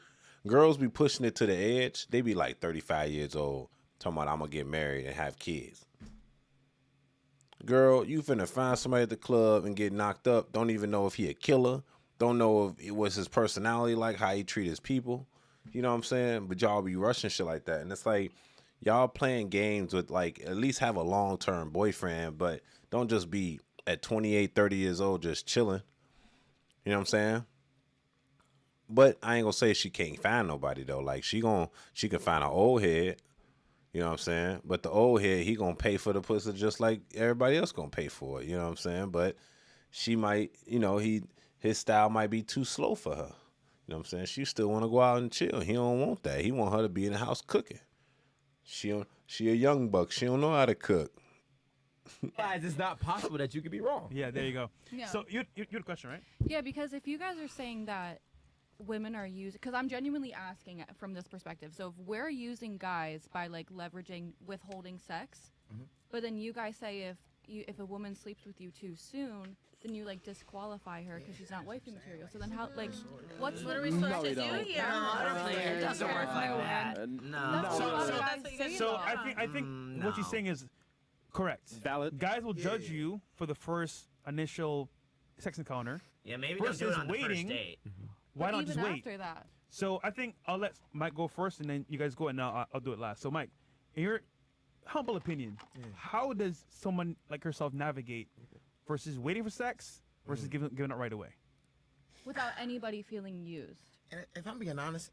Girls be pushing it to the edge. They be like 35 years old, talking about I'm gonna get married and have kids. Girl, you finna find somebody at the club and get knocked up. Don't even know if he a killer. Don't know if it was his personality like, how he treat his people. You know what I'm saying? But y'all be rushing shit like that. And it's like, y'all playing games with, like, at least have a long-term boyfriend, but don't just be at 28, 30 years old just chilling. You know what I'm saying? But I ain't gonna say she can't find nobody, though. Like, she can find an old head. You know what I'm saying? But the old head, he gonna pay for the pussy just like everybody else gonna pay for it. You know what I'm saying? But she might, his style might be too slow for her. You know what I'm saying? She still want to go out and chill. He don't want that. He want her to be in the house cooking. She a young buck. She don't know how to cook.
Guys, it's not possible that you could be wrong.
Yeah, there you go.
Yeah.
So you had a question, right?
Yeah, because if you guys are saying that women are using, because I'm genuinely asking it from this perspective. So if we're using guys by like leveraging withholding sex, but then you guys say if a woman sleeps with you too soon, then you like disqualify her because she's not wifey material. So then how what's
What are we
the
supposed to do
don't.
here?
It doesn't work like that.
That's
No.
what a lot of
So-
guys
so-
say,
So
though.
I think what she's
no.
saying is correct.
Valid.
Guys will judge you for the first initial sex encounter.
Yeah, maybe don't do it
Versus
on the
waiting.
first date.
Why
But
not
even
just wait?
after that?
So I think I'll let Mike go first, and then you guys go, and I'll do it last. So Mike, in your humble opinion, how does someone like herself navigate versus waiting for sex versus giving it right away?
Without anybody feeling used.
And if I'm being honest,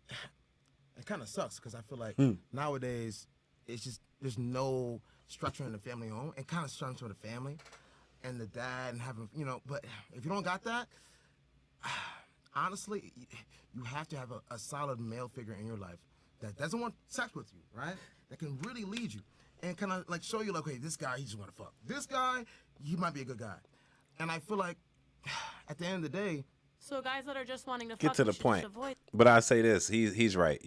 it kind of sucks because I feel like nowadays it's just there's no structure in the family home and kind of structure of the family and the dad and having But if you don't got that, honestly, you have to have a solid male figure in your life that doesn't want sex with you, right? That can really lead you and kind of like show you like, okay, this guy he just want to fuck. This guy he might be a good guy, and I feel like at the end of the day.
So guys that are just wanting to
Get
fuck,
to
we
the
should
point.
just avoid.
But I say this, he's right.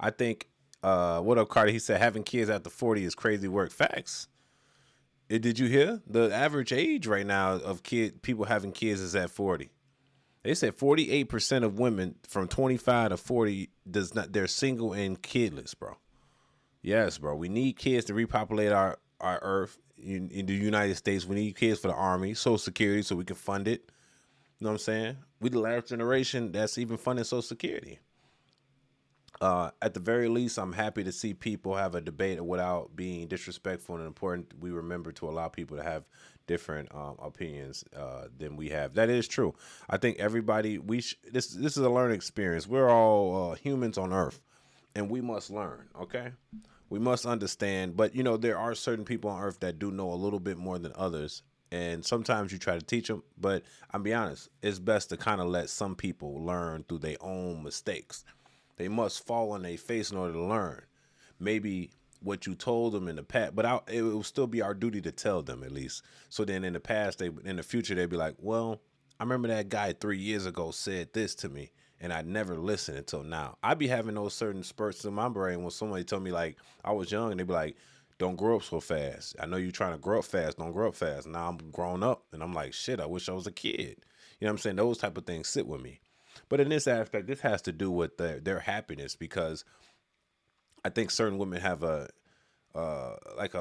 I think, what up, Carter? He said having kids after 40 is crazy work. Facts. Did you hear? The average age right now of people having kids is at 40. They said 48% of women from 25 to 40 they're single and kidless, bro. Yes, bro. We need kids to repopulate our earth in the United States. We need kids for the Army, Social Security, so we can fund it. You know what I'm saying? We the last generation that's even funding Social Security. At the very least, I'm happy to see people have a debate without being disrespectful and important. We remember to allow people to have different opinions than we have. That is true. I think everybody this is a learning experience. We're all humans on Earth, and we must learn. Okay, we must understand. But you know, there are certain people on Earth that do know a little bit more than others, and sometimes you try to teach them. But I'll be honest, it's best to kind of let some people learn through their own mistakes. They must fall on their face in order to learn. Maybe what you told them in the past, but it will still be our duty to tell them at least. So then in the past, in the future, they'd be like, well, I remember that guy 3 years ago said this to me, and I never listened until now. I'd be having those certain spurts in my brain when somebody told me, like, I was young, and they'd be like, don't grow up so fast. I know you're trying to grow up fast. Don't grow up fast. Now I'm grown up, and I'm like, shit, I wish I was a kid. You know what I'm saying? Those type of things sit with me. But in this aspect, this has to do with their happiness, because I think certain women have a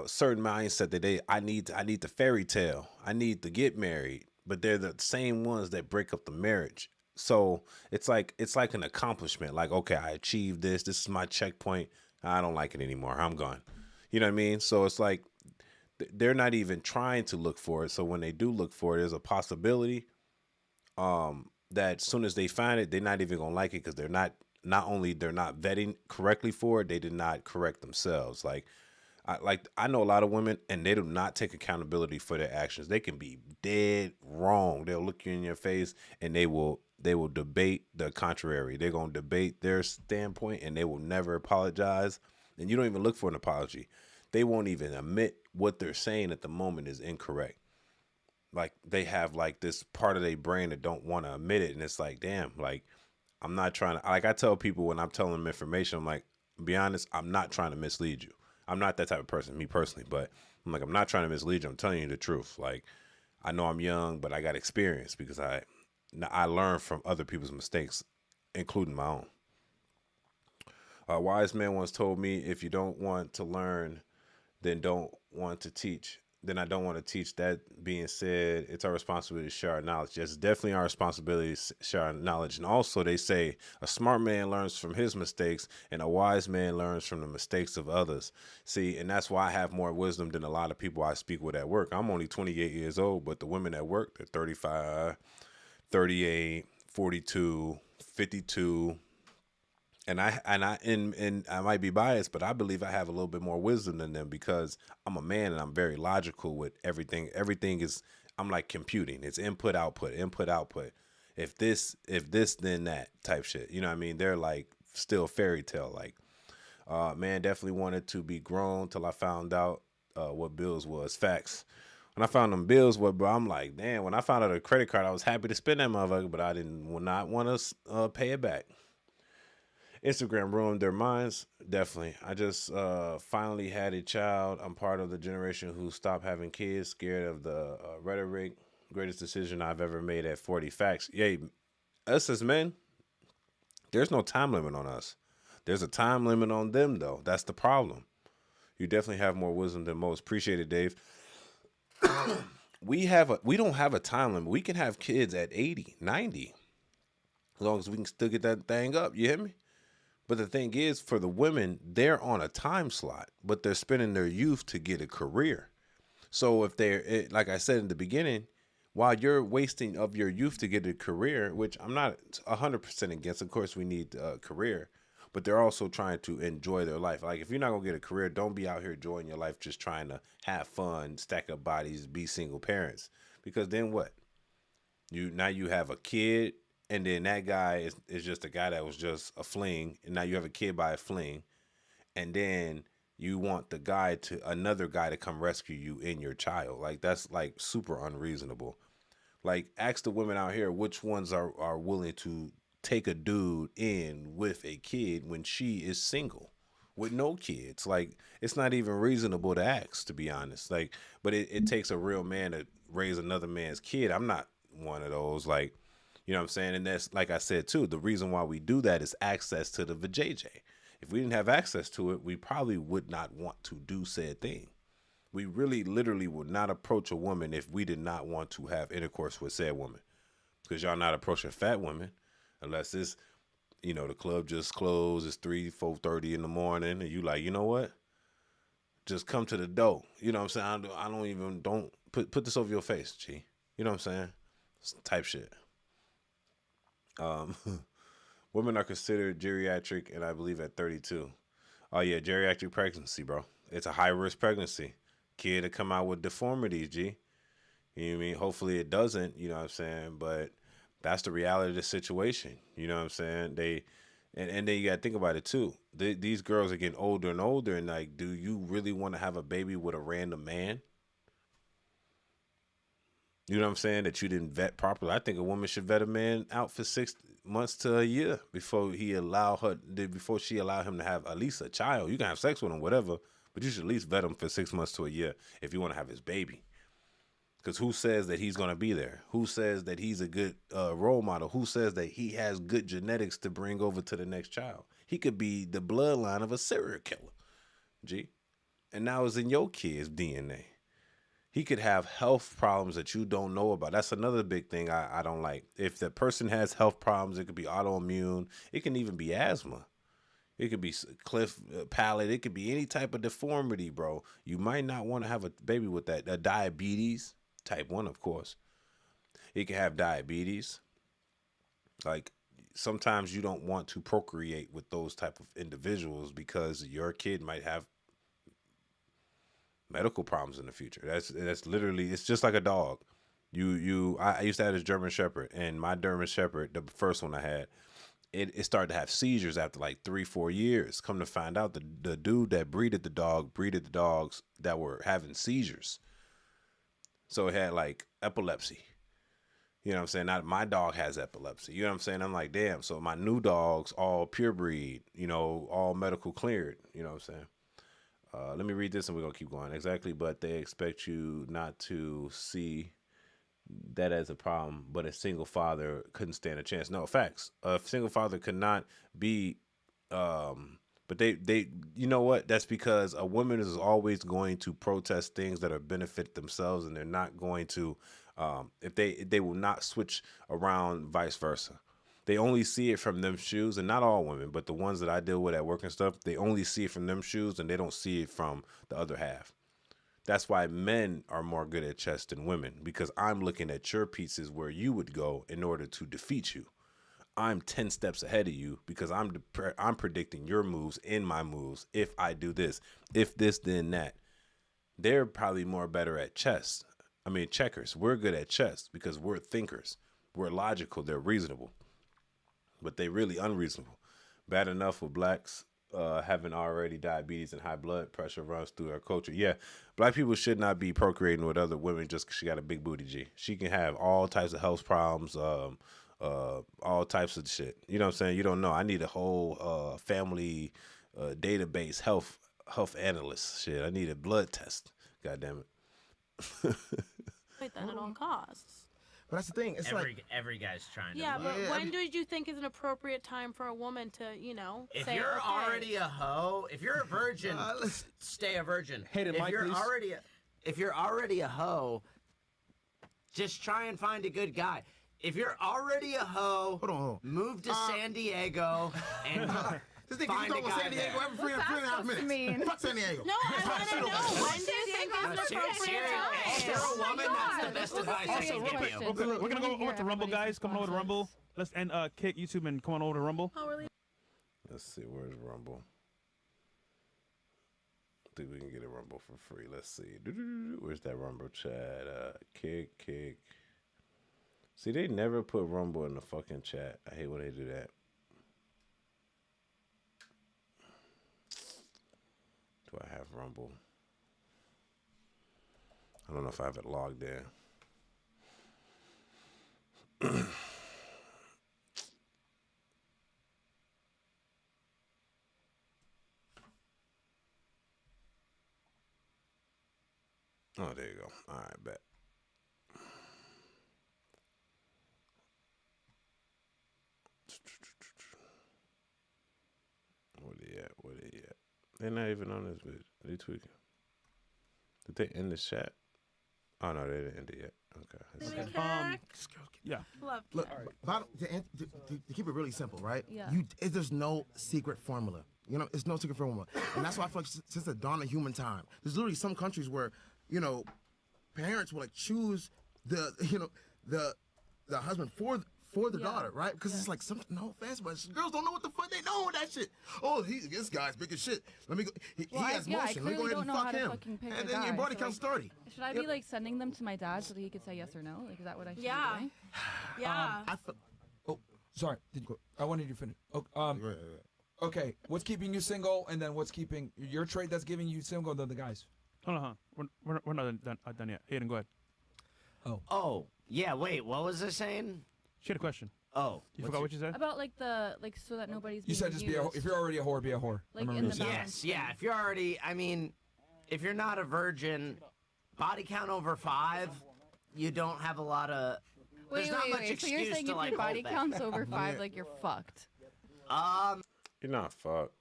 certain mindset that I need the fairy tale. I need to get married, but they're the same ones that break up the marriage. So it's like an accomplishment. Like, okay, I achieved this. This is my checkpoint. I don't like it anymore. I'm gone. You know what I mean? So it's like they're not even trying to look for it. So when they do look for it, there's a possibility that as soon as they find it, they're not even gonna like it, because they're not only they're not vetting correctly for it, they did not correct themselves. I know a lot of women, and they do not take accountability for their actions. They can be dead wrong. They'll look you in your face, and they will debate the contrary. They're gonna debate their standpoint, and they will never apologize. And you don't even look for an apology. They won't even admit what they're saying at the moment is incorrect. Like, they have like this part of their brain that don't want to admit it. And it's like, damn, like, I'm not trying to, like, I tell people when I'm telling them information, I'm like, be honest, I'm not trying to mislead you. I'm not that type of person, me personally, but I'm like, I'm not trying to mislead you. I'm telling you the truth. Like, I know I'm young, but I got experience, because I learned from other people's mistakes, including my own. A wise man once told me, if you don't want to learn, then don't want to teach. Then I don't want to teach. That being said, it's our responsibility to share our knowledge. Yes, it's definitely our responsibility to share our knowledge. And also, they say a smart man learns from his mistakes, and a wise man learns from the mistakes of others. See, and that's why I have more wisdom than a lot of people I speak with at work. I'm only 28 years old, but the women at work, they're 35, 38, 42, 52. And I might be biased, but I believe I have a little bit more wisdom than them, because I'm a man and I'm very logical with everything. Everything is, I'm like computing. It's input, output, input, output. If this, then that type shit. You know what I mean? They're like still fairy tale. Like, man, definitely wanted to be grown till I found out what bills was. Facts. When I found them bills, bro, I'm like, damn. When I found out a credit card, I was happy to spend that motherfucker, but I would not want to pay it back. Instagram ruined their minds. Definitely. I just finally had a child. I'm part of the generation who stopped having kids, scared of the rhetoric. Greatest decision I've ever made at 40. Facts. Yay. Us as men, there's no time limit on us. There's a time limit on them, though. That's the problem. You definitely have more wisdom than most. Appreciate it, Dave. We don't have a time limit. We can have kids at 80, 90. As long as we can still get that thing up. You hear me? But the thing is, for the women, they're on a time slot, but they're spending their youth to get a career. So if they're, like I said in the beginning, while you're wasting of your youth to get a career, which I'm not 100% against, of course we need a career, but they're also trying to enjoy their life. Like, if you're not going to get a career, don't be out here enjoying your life just trying to have fun, stack up bodies, be single parents. Because then what? Now you have a kid, and then that guy is just a guy that was just a fling, and now you have a kid by a fling, and then you want another guy to come rescue you in your child. Like, that's like super unreasonable. Like, ask the women out here which ones are willing to take a dude in with a kid when she is single with no kids. Like, it's not even reasonable to ask, to be honest. Like, but it takes a real man to raise another man's kid. I'm not one of those. Like, you know what I'm saying? And that's, like I said, too, the reason why we do that is access to the vajayjay. If we didn't have access to it, we probably would not want to do said thing. We really, literally would not approach a woman if we did not want to have intercourse with said woman. Because y'all not approaching fat women unless it's you know, the club just closed. It's 3, 4:30 in the morning, and you like, you know what? Just come to the door. You know what I'm saying? I don't even put this over your face, G. You know what I'm saying? It's type shit. Women are considered geriatric, and I believe at 32. Oh yeah, geriatric pregnancy, bro. It's a high risk pregnancy. Kid to come out with deformities, G. You know what I mean? Hopefully it doesn't, you know what I'm saying? But that's the reality of the situation. You know what I'm saying? And then you gotta think about it too. These girls are getting older and older, and like, do you really want to have a baby with a random man? You know what I'm saying? That you didn't vet properly. I think a woman should vet a man out for 6 months to a year before she allow him to have at least a child. You can have sex with him, whatever, but you should at least vet him for 6 months to a year if you want to have his baby. Because who says that he's going to be there? Who says that he's a good role model? Who says that he has good genetics to bring over to the next child? He could be the bloodline of a serial killer, G. And now it's in your kid's DNA. He could have health problems that you don't know about. That's another big thing I don't like. If the person has health problems, it could be autoimmune. It can even be asthma. It could be cleft palate. It could be any type of deformity, bro. You might not want to have a baby with that. Diabetes, type 1, of course. It can have diabetes. Like, sometimes you don't want to procreate with those type of individuals because your kid might have medical problems in the future. That's literally, it's just like a dog. I used to have this German Shepherd, and my German Shepherd, the first one I had, it started to have seizures after like 3-4 years. Come to find out, the dude that breeded the dogs that were having seizures. So it had like epilepsy. You know what I'm saying? Not my dog has epilepsy. You know what I'm saying? I'm like, damn. So my new dogs, all pure breed, you know, all medical cleared. You know what I'm saying? Let me read this and we're going to keep going. Exactly, but they expect you not to see that as a problem, but a single father couldn't stand a chance. No, facts. A single father could not be, but they, you know what? That's because a woman is always going to protest things that are benefit themselves, and they're not going to, if they will not switch around vice versa. They only see it from them shoes, and not all women, but the ones that I deal with at work and stuff, they only see it from them shoes, and they don't see it from the other half. That's why men are more good at chess than women, because I'm looking at your pieces where you would go in order to defeat you. I'm 10 steps ahead of you because I'm predicting your moves in my moves. If I do this, if this, then that. They're probably more better at chess. I mean, checkers. We're good at chess because we're thinkers. We're logical. They're reasonable. But they really unreasonable. Bad enough with blacks having already diabetes and high blood pressure runs through our culture. Yeah, black people should not be procreating with other women just because she got a big booty, G. She can have all types of health problems, all types of shit. You know what I'm saying? You don't know. I need a whole family database health analyst shit. I need a blood test. God damn it.
Wait, that at all costs.
But that's the thing. It's
every guy's trying to.
Yeah, but when did you think is an appropriate time for a woman to, you know,
if
say,
you're
okay.
already a hoe, if you're a virgin, stay a virgin.
Hey,
if
Mike,
you're
please.
if you're already a hoe, just try and find a good guy. If you're already a hoe,
Hold on.
move to San Diego and
This nigga
find
you
a
talking
guy
about San Diego
there.
every 3.5 minutes.
mean?
Fuck San Diego.
No, I want to know. When do you think is an appropriate
If you're
time?
a woman, that's the best advice I
Also,
can
real
give
quick,
you.
we're gonna go over to Rumble, guys. Come on over to Rumble. Let's end kick YouTube and come on over to Rumble.
Oh, really?
Let's see, where's Rumble? I think we can get a Rumble for free. Let's see. Where's that Rumble chat? Kick. See, they never put Rumble in the fucking chat. I hate when they do that. Do I have Rumble? I don't know if I have it logged in. Oh, there you go. All right, bet. Where they at? They're not even on this bitch. They tweaking. Did they end the chat? Oh, no, they didn't end it yet. Okay.
Yeah.
Love
Look,
Karen.
to keep it really simple, right?
Yeah.
There's no secret formula. You know, it's no secret formula, and that's why I feel like since the dawn of human time, there's literally some countries where, you know, parents will like choose the husband for the daughter, right? Because it's like no offense, but girls don't know what the fuck they know that shit. Oh, this guy's big as shit. Let me go. He has
I
motion. Let me go
clearly
ahead
don't
and
know
fuck
how to
him.
fucking pick
And
a
then your
guy,
body
so,
counts
like,
30.
Should I be like sending them to my dad so that he could say yes or no? Like, is that what I should
Yeah.
be doing?
Yeah.
Oh, sorry. I wanted you to finish. Okay, what's keeping you single, and then what's keeping your trait that's giving you single than the guys?
Hold on, we're not done yet. Hayden, go ahead.
Oh, yeah. Wait, what was I saying?
She had a question.
Oh,
You forgot what you said?
About like so that nobody's.
You said
being
just be a.
used.
If you're already a whore, be a whore.
Like
I remember
in
you
the
saying that.
balance.
Yes, yeah. If you're already, I mean, if you're not a virgin, body count over 5, you don't have a lot of. There's not much
So
excuse
you're saying
to
if
like
your body
hold back.
count's over 5, like you're fucked.
You're not fucked.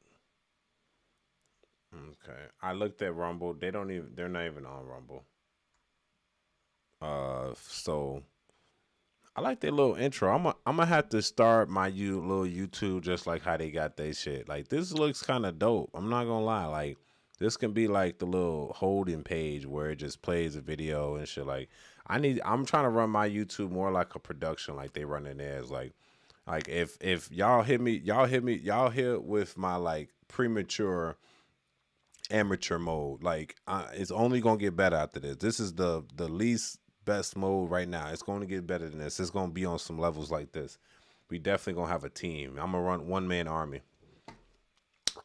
Okay. I looked at Rumble. They're not even on Rumble. So I like their little intro. I'm gonna have to start my little YouTube just like how they got their shit. Like this looks kind of dope. I'm not gonna lie. Like this can be like the little holding page where it just plays a video and shit. Like I'm trying to run my YouTube more like a production, like they run it as like if y'all hit with my like premature amateur mode. Like it's only gonna get better after this. This is the least best mode right now. It's going to get better than this. It's gonna be on some levels like this. We definitely gonna have a team. I'm gonna run one-man army.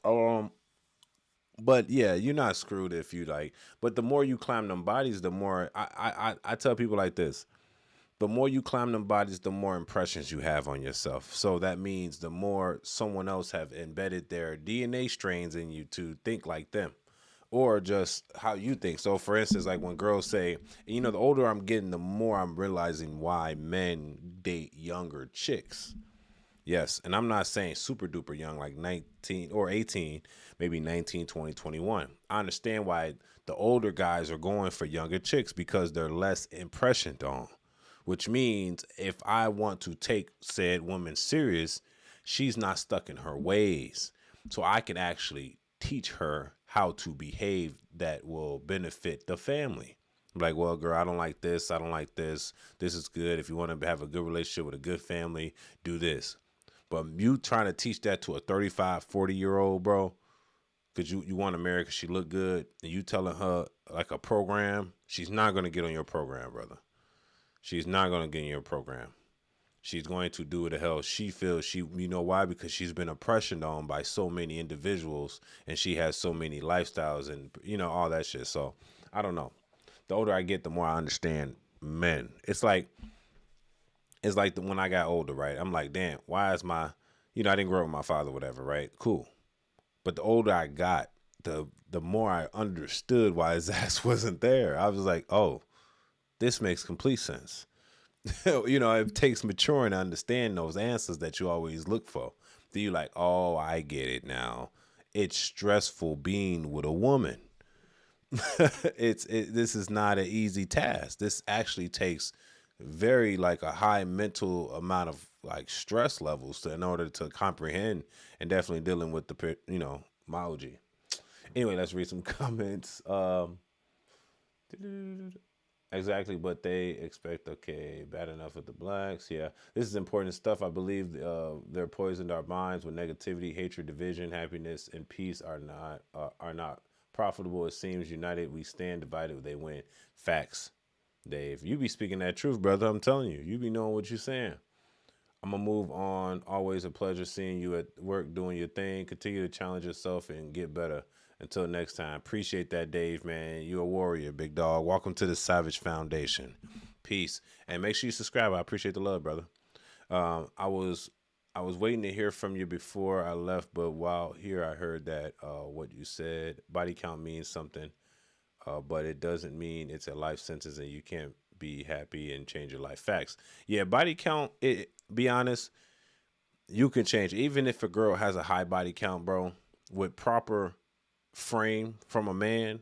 But yeah, you're not screwed if you like. But the more you climb them bodies, the more I tell people like this. The more you climb them bodies, the more impressions you have on yourself. So that means the more someone else have embedded their DNA strains in you to think like them or just how you think. So for instance, like when girls say, you know, the older I'm getting, the more I'm realizing why men date younger chicks. Yes, and I'm not saying super duper young, like 19 or 18, maybe 19, 20, 21. I understand why the older guys are going for younger chicks because they're less impressioned on. Which means if I want to take said woman serious, she's not stuck in her ways. So I can actually teach her how to behave that will benefit the family. I'm like, well, girl, I don't like this. I don't like this. This is good. If you want to have a good relationship with a good family, do this. But you trying to teach that to a 35, 40-year-old, bro, because you want to marry because she look good, and you telling her like a program, she's not going to get on your program, brother. She's not going to get in your program. She's going to do what the hell she feels. You know why? Because she's been oppression on by so many individuals and she has so many lifestyles and, you know, all that shit. So I don't know. The older I get, the more I understand men. It's like when I got older, right? I'm like, damn, why is I didn't grow up with my father, whatever, right? Cool. But the older I got, the more I understood why his ass wasn't there. I was like, oh, this makes complete sense. You know, it takes maturing to understand those answers that you always look for. Then you're like, oh, I get it now. It's stressful being with a woman. This is not an easy task. This actually takes very like a high mental amount of like stress levels in order to comprehend and definitely dealing with the, you know, myology. Anyway, let's read some comments. Exactly, but they expect, okay, bad enough with the blacks. Yeah, this is important stuff. I believe they're poisoned our minds with negativity, hatred, division, happiness, and peace are not profitable. It seems united we stand, divided they win. Facts, Dave. You be speaking that truth, brother. I'm telling you. You be knowing what you're saying. I'm going to move on. Always a pleasure seeing you at work doing your thing. Continue to challenge yourself and get better. Until next time. Appreciate that, Dave, man. You're a warrior, big dog. Welcome to the Savage Foundation. Peace. And make sure you subscribe. I appreciate the love, brother. I was waiting to hear from you before I left, but while here I heard that what you said, body count means something, but it doesn't mean it's a life sentence and you can't be happy and change your life. Facts. Yeah, body count, be honest, you can change. Even if a girl has a high body count, bro, with proper frame from a man,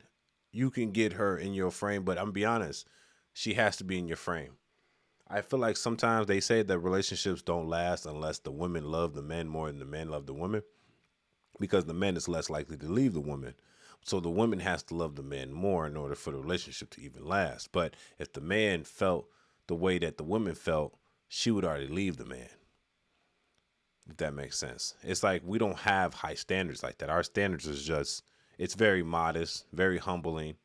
you can get her in your frame. But I'm be honest, she has to be in your frame. I feel like sometimes they say that relationships don't last unless the women love the men more than the men love the women, because the man is less likely to leave the woman. So the woman has to love the man more in order for the relationship to even last. But if the man felt the way that the woman felt, she would already leave the man. If that makes sense. It's like we don't have high standards like that. Our standards is just, it's very modest, very humbling.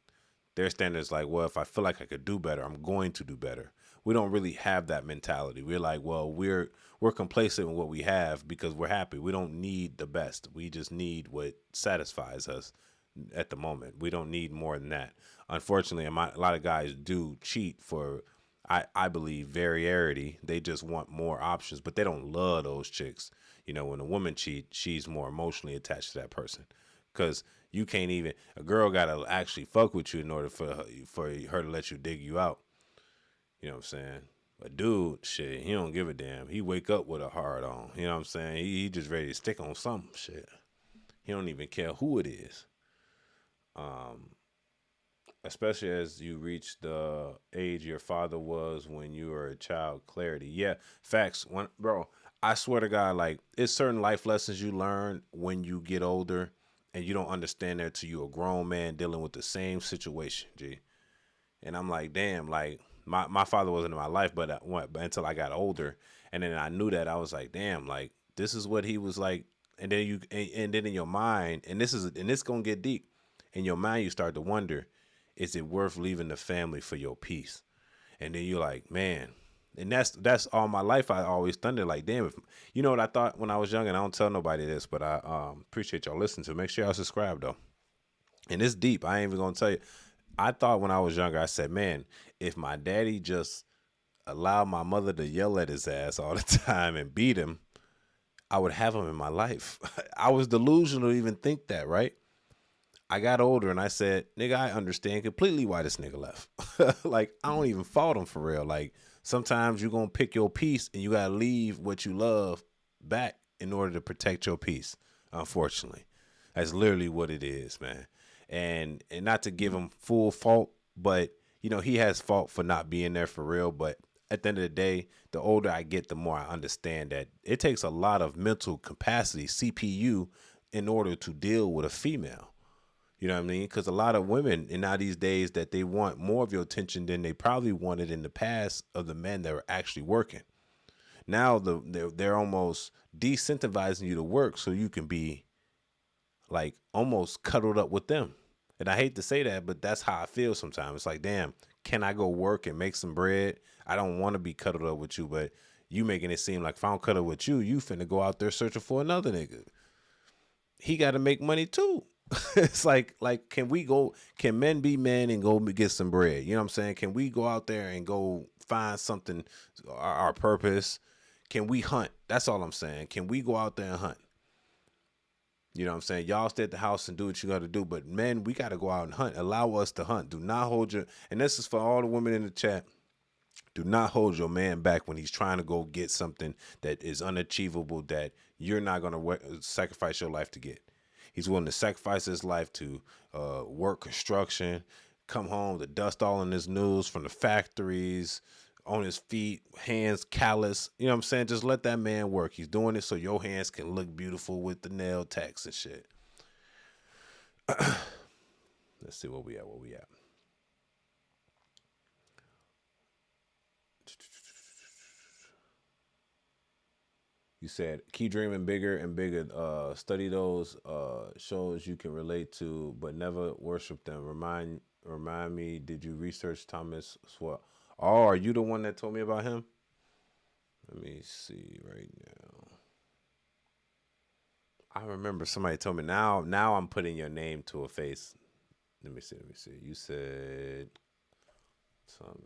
Their standards like, well, if I feel like I could do better, I'm going to do better. We don't really have that mentality. We're like, well, we're complacent in what we have because we're happy. We don't need the best. We just need what satisfies us at the moment. We don't need more than that. Unfortunately, a lot of guys do cheat for, I believe, variety. They just want more options, but they don't love those chicks. You know, when a woman cheats, she's more emotionally attached to that person, because you can't even, a girl gotta actually fuck with you in order for her to let you dig you out. You know what I'm saying? A dude, shit, he don't give a damn. He wake up with a hard on. You know what I'm saying? He just ready to stick on some shit. He don't even care who it is. Especially as you reach the age your father was when you were a child. Clarity. Yeah, facts. Bro, I swear to God, like, it's certain life lessons you learn when you get older, and you don't understand that till you're a grown man dealing with the same situation, G. And I'm like, damn, like, my father wasn't in my life, but until I got older, and then I knew that, I was like, damn, like, this is what he was like. And then and then in your mind, and this gonna get deep. In your mind, you start to wonder, is it worth leaving the family for your peace? And then you're like, man, and that's all my life. I always thundered like, damn, if, you know what I thought when I was young, and I don't tell nobody this, but I appreciate y'all listening to it. Make sure y'all subscribe though. And it's deep. I ain't even gonna tell you. I thought when I was younger, I said, man, if my daddy just allowed my mother to yell at his ass all the time and beat him, I would have him in my life. I was delusional to even think that, right? I got older and I said, nigga, I understand completely why this nigga left. Like, I don't even fault him for real. Like, sometimes you're going to pick your peace and you got to leave what you love back in order to protect your peace, unfortunately. That's literally what it is, man. And not to give him full fault, but, you know, he has fault for not being there for real. But at the end of the day, the older I get, the more I understand that it takes a lot of mental capacity, CPU, in order to deal with a female. You know what I mean? Because a lot of women in now these days that they want more of your attention than they probably wanted in the past of the men that were actually working. Now they're almost decentivizing you to work so you can be like almost cuddled up with them. And I hate to say that, but that's how I feel sometimes. It's like, damn, can I go work and make some bread? I don't want to be cuddled up with you, but you making it seem like if I don't cuddle with you, you finna go out there searching for another nigga. He got to make money too. It's like, can men be men and go get some bread? You know what I'm saying? Can we go out there and go find something, our purpose? Can we hunt? That's all I'm saying. Can we go out there and hunt? You know what I'm saying? Y'all stay at the house and do what you got to do. But men, we got to go out and hunt. Allow us to hunt. Do not hold your, and this is for all the women in the chat. Do not hold your man back when he's trying to go get something that is unachievable that you're not going to sacrifice your life to get. He's willing to sacrifice his life to work construction, come home, the dust all in his nose from the factories, on his feet, hands callous. You know what I'm saying? Just let that man work. He's doing it so your hands can look beautiful with the nail tacks and shit. Let's see where we at. You said, keep dreaming bigger and bigger. Study those shows you can relate to, but never worship them. Remind me, did you research Thomas Swart? Oh, are you the one that told me about him? Let me see right now. I remember somebody told me. Now I'm putting your name to a face. Let me see. You said Thomas.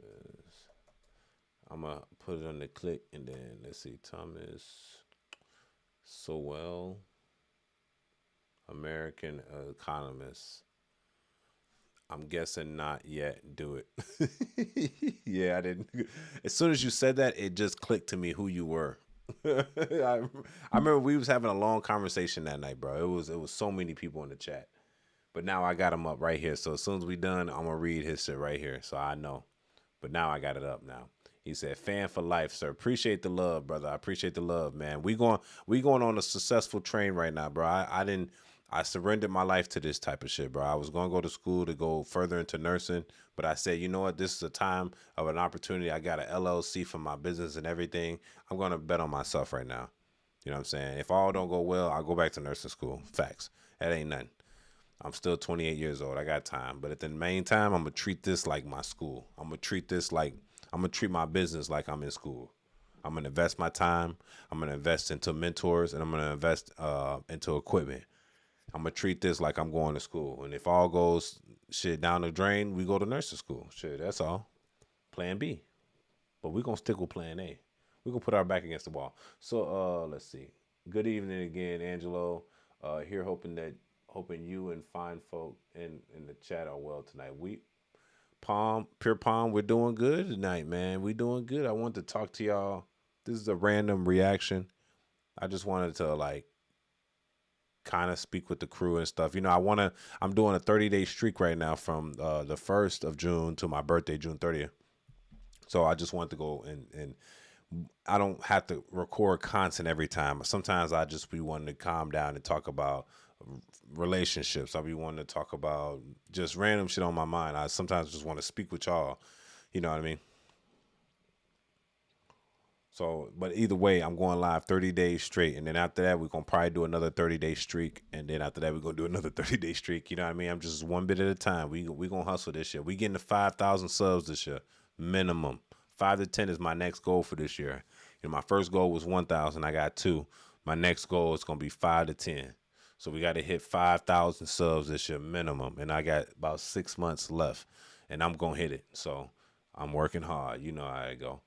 I'm going to put it on the click and then let's see. Thomas Sowell, American economist. I'm guessing not yet. Do it. Yeah, I didn't. As soon as you said that, it just clicked to me who you were. I remember we was having a long conversation that night, bro. It was so many people in the chat. But now I got him up right here. So as soon as we done, I'm going to read his shit right here. So I know. but now I got it up now. He said, "Fan for life, sir. Appreciate the love, brother. I appreciate the love, man. We going on a successful train right now, bro. I surrendered my life to this type of shit, bro. I was going to go to school to go further into nursing, but I said, you know what? This is a time of an opportunity. I got an LLC for my business and everything. I'm going to bet on myself right now. You know what I'm saying? If all don't go well, I'll go back to nursing school. Facts. That ain't nothing. I'm still 28 years old. I got time. But at the main time, I'm going to treat this like my school. I'm going to treat my business like I'm in school. I'm going to invest my time. I'm going to invest into mentors, and I'm going to invest into equipment. I'm going to treat this like I'm going to school. And if all goes shit down the drain, we go to nursing school. Shit, that's all. Plan B. But we're going to stick with plan A. We're going to put our back against the wall. So let's see. Good evening again, Angelo. Here hoping you and fine folk in the chat are well tonight. Pure Palm, we're doing good tonight, man. We doing good. I want to talk to y'all. This is a random reaction. I just wanted to kind of speak with the crew and stuff. You know, I'm doing a 30-day streak right now from the 1st of June to my birthday, June 30th. So I just want to go and I don't have to record content every time. Sometimes I just be wanting to calm down and talk about relationships. I'll be wanting to talk about just random shit on my mind. I sometimes just want to speak with y'all. You know what I mean? So, but either way, I'm going live 30 days straight. And then after that, we're going to probably do another 30-day streak. And then after that, we're going to do another 30-day streak. You know what I mean? I'm just one bit at a time. We going to hustle this year. We getting to 5,000 subs this year, minimum. 5 to 10 is my next goal for this year. You know, my first goal was 1,000. I got 2. My next goal is going to be 5 to 10. So we got to hit 5,000 subs this year minimum. And I got about 6 months left. And I'm going to hit it. So I'm working hard. You know how I go.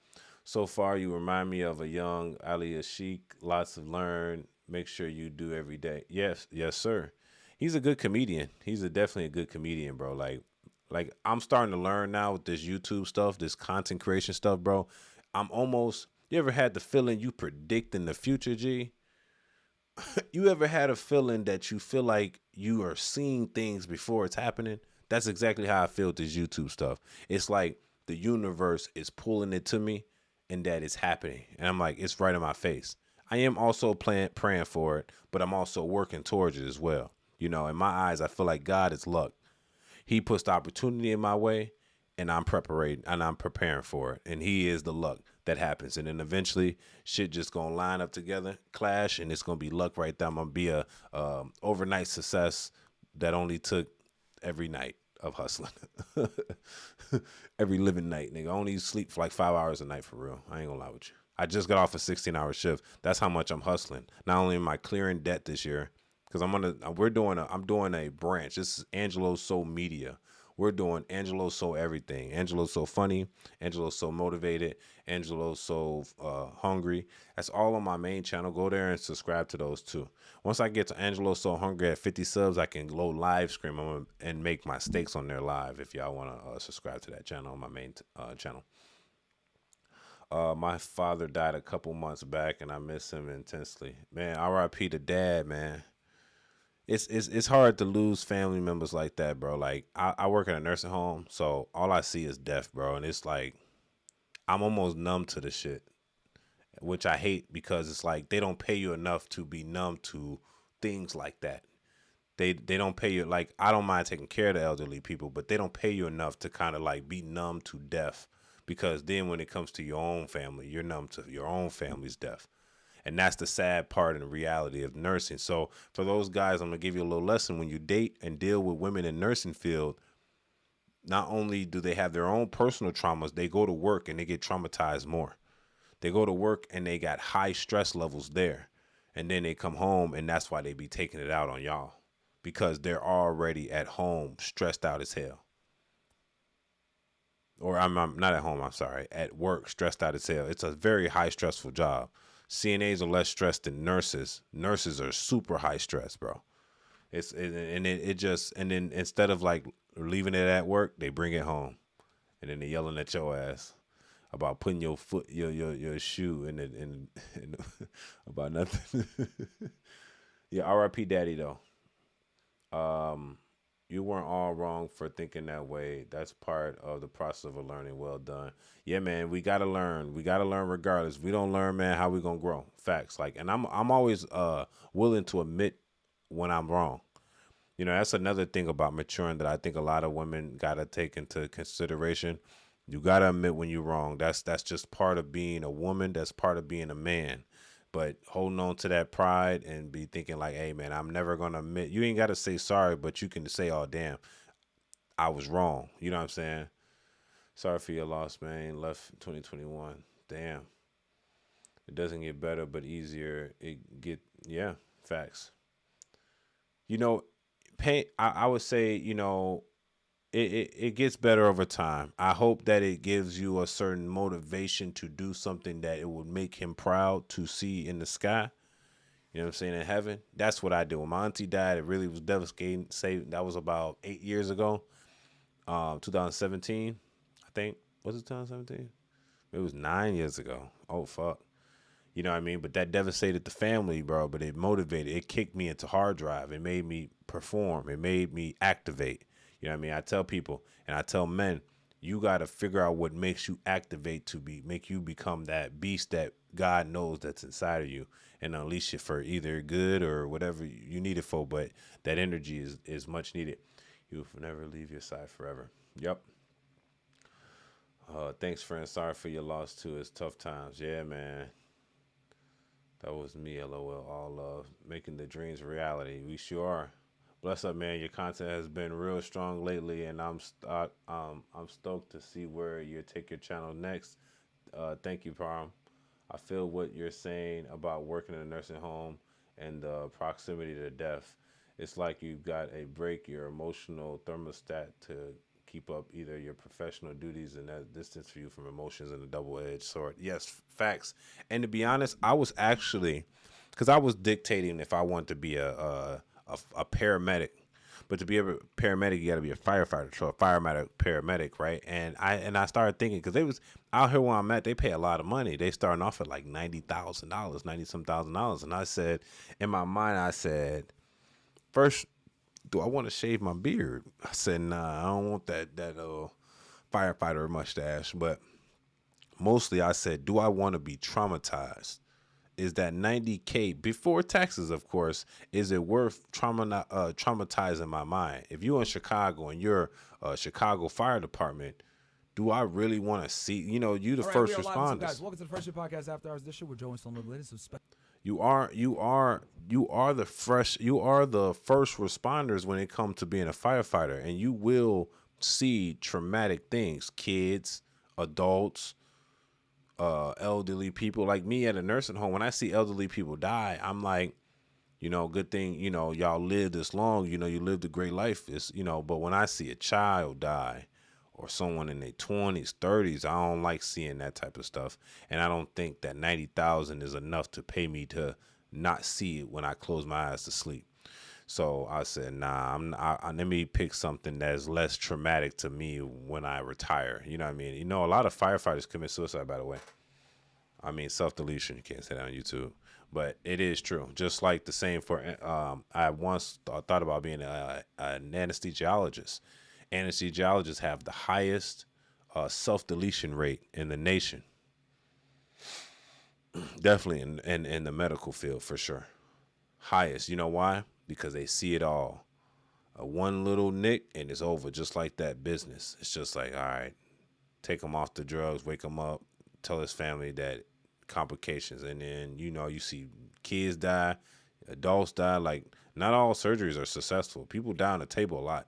So far, you remind me of a young Ali Ashik. Lots of learn. Make sure you do every day. Yes, sir. He's a good comedian. He's definitely a good comedian, bro. Like I'm starting to learn now with this YouTube stuff, this content creation stuff, bro. You ever had the feeling you predicting the future, G? You ever had a feeling that you feel like you are seeing things before it's happening? That's exactly how I feel with this YouTube stuff. It's like the universe is pulling it to me and that it's happening. And I'm like, it's right in my face. I am also praying for it, but I'm also working towards it as well. You know, in my eyes, I feel like God is luck. He puts the opportunity in my way, and I'm preparing for it. And he is the luck that happens. And then eventually shit just gonna line up together, clash, and it's gonna be luck right there. I'm gonna be a overnight success that only took every night of hustling. Every living night, nigga. I only sleep for like 5 hours a night for real. I ain't gonna lie with you. I just got off a 16-hour shift. That's how much I'm hustling. Not only am I clearing debt this year, because I'm doing a branch. This is Angelo So Media. We're doing Angelo So Everything. Angelo So Funny. Angelo So Motivated. Angelo So Hungry. That's all on my main channel. Go there and subscribe to those too. Once I get to Angelo So Hungry at 50 subs, I can go live stream and make my steaks on there live if y'all want to subscribe to that channel on my main channel. My father died a couple months back, and I miss him intensely. Man, R.I.P. to Dad, man. It's hard to lose family members like that, bro. Like, I work in a nursing home, so all I see is death, bro. And it's like, I'm almost numb to the shit, which I hate because it's like they don't pay you enough to be numb to things like that. They don't pay you, like, I don't mind taking care of the elderly people, but they don't pay you enough to kind of like be numb to death, because then when it comes to your own family, you're numb to your own family's death. And that's the sad part and the reality of nursing. So for those guys, I'm going to give you a little lesson. When you date and deal with women in nursing field, not only do they have their own personal traumas, they go to work and they get traumatized more. They go to work and they got high stress levels there. And then they come home, and that's why they be taking it out on y'all, because they're already at home stressed out as hell. Or I'm not at home, I'm sorry, at work stressed out as hell. It's a very high stressful job. CNAs are less stressed than nurses. Nurses are super high stress, bro. And then instead of like leaving it at work, they bring it home, and then they're yelling at your ass about putting your foot, your shoe in about nothing. Yeah, R.I.P. Daddy though. You weren't all wrong for thinking that way. That's part of the process of learning. Well done. Yeah, man, we gotta learn. We gotta learn regardless. If we don't learn, man, how we gonna grow? Facts. Like, and I'm always willing to admit when I'm wrong. You know, that's another thing about maturing that I think a lot of women gotta take into consideration. You gotta admit when you're wrong. That's just part of being a woman. That's part of being a man. But holding on to that pride and be thinking like, hey man, I'm never gonna admit. You ain't gotta say sorry, but you can say, oh damn, I was wrong. You know what I'm saying? Sorry for your loss, man. Left 2021. Damn. It doesn't get better, but easier. Yeah, facts. You know, pain. I would say, you know, it gets better over time. I hope that it gives you a certain motivation to do something that it would make him proud to see in the sky. You know what I'm saying? In heaven. That's what I do. When my auntie died, it really was devastating. Say that was about 8 years ago. 2017, I think. Was it 2017? It was 9 years ago. Oh fuck. You know what I mean? But that devastated the family, bro. But it motivated. It kicked me into hard drive. It made me perform. It made me activate. You know what I mean? I tell people and I tell men, you got to figure out what makes you activate to make you become that beast that God knows that's inside of you and unleash it for either good or whatever you need it for. But that energy is much needed. You will never leave your side forever. Yep. Thanks, friend. Sorry for your loss, too. It's tough times. Yeah, man. That was me, LOL. All love. Making the dreams a reality. We sure are. Bless up, man. Your content has been real strong lately, and I'm stoked to see where you take your channel next. Thank you, Param. I feel what you're saying about working in a nursing home and the proximity to death. It's like you've got a break your emotional thermostat to keep up either your professional duties and that distance for you from emotions in a double-edged sword. Yes, facts. And to be honest, I was actually, because I was dictating if I wanted to be a paramedic. But to be a paramedic, you got to be a firefighter, so a paramedic, right? And I started thinking, because they was out here where I'm at, they pay a lot of money. They starting off at like $90,000, $90-some thousand. And I said, in my mind, I said, first, do I want to shave my beard? I said, nah, I don't want that firefighter mustache. But mostly I said, do I want to be traumatized? Is that $90K before taxes, of course, is it worth traumatizing my mind? If you're in Chicago and you're a Chicago Fire Department, do I really want to see, you know, you the
All right,
first
we are live. What's up,
responders.
guys? Welcome to the Fresh Air Podcast After Hours Edition. We're Joe and Stone Live Latest.
You are the first responders when it comes to being a firefighter, and you will see traumatic things, kids, adults, elderly people. Like me at a nursing home, when I see elderly people die, I'm like, you know, good thing, you know, y'all lived this long, you know, you lived a great life. It's, you know, but when I see a child die or someone in their 20s, 30s, I don't like seeing that type of stuff. And I don't think that 90,000 is enough to pay me to not see it when I close my eyes to sleep. So I said, nah, let me pick something that's less traumatic to me when I retire. You know what I mean? You know, a lot of firefighters commit suicide, by the way. I mean, self-deletion. You can't say that on YouTube. But it is true. Just like the same for, I once thought about being an anesthesiologist. Anesthesiologists have the highest self-deletion rate in the nation. Definitely in the medical field, for sure. Highest. You know why? Because they see it all. One little nick and it's over, just like that business. It's just like, all right, take him off the drugs, wake him up, tell his family that complications. And then, you know, you see kids die, adults die. Like, not all surgeries are successful. People die on the table a lot.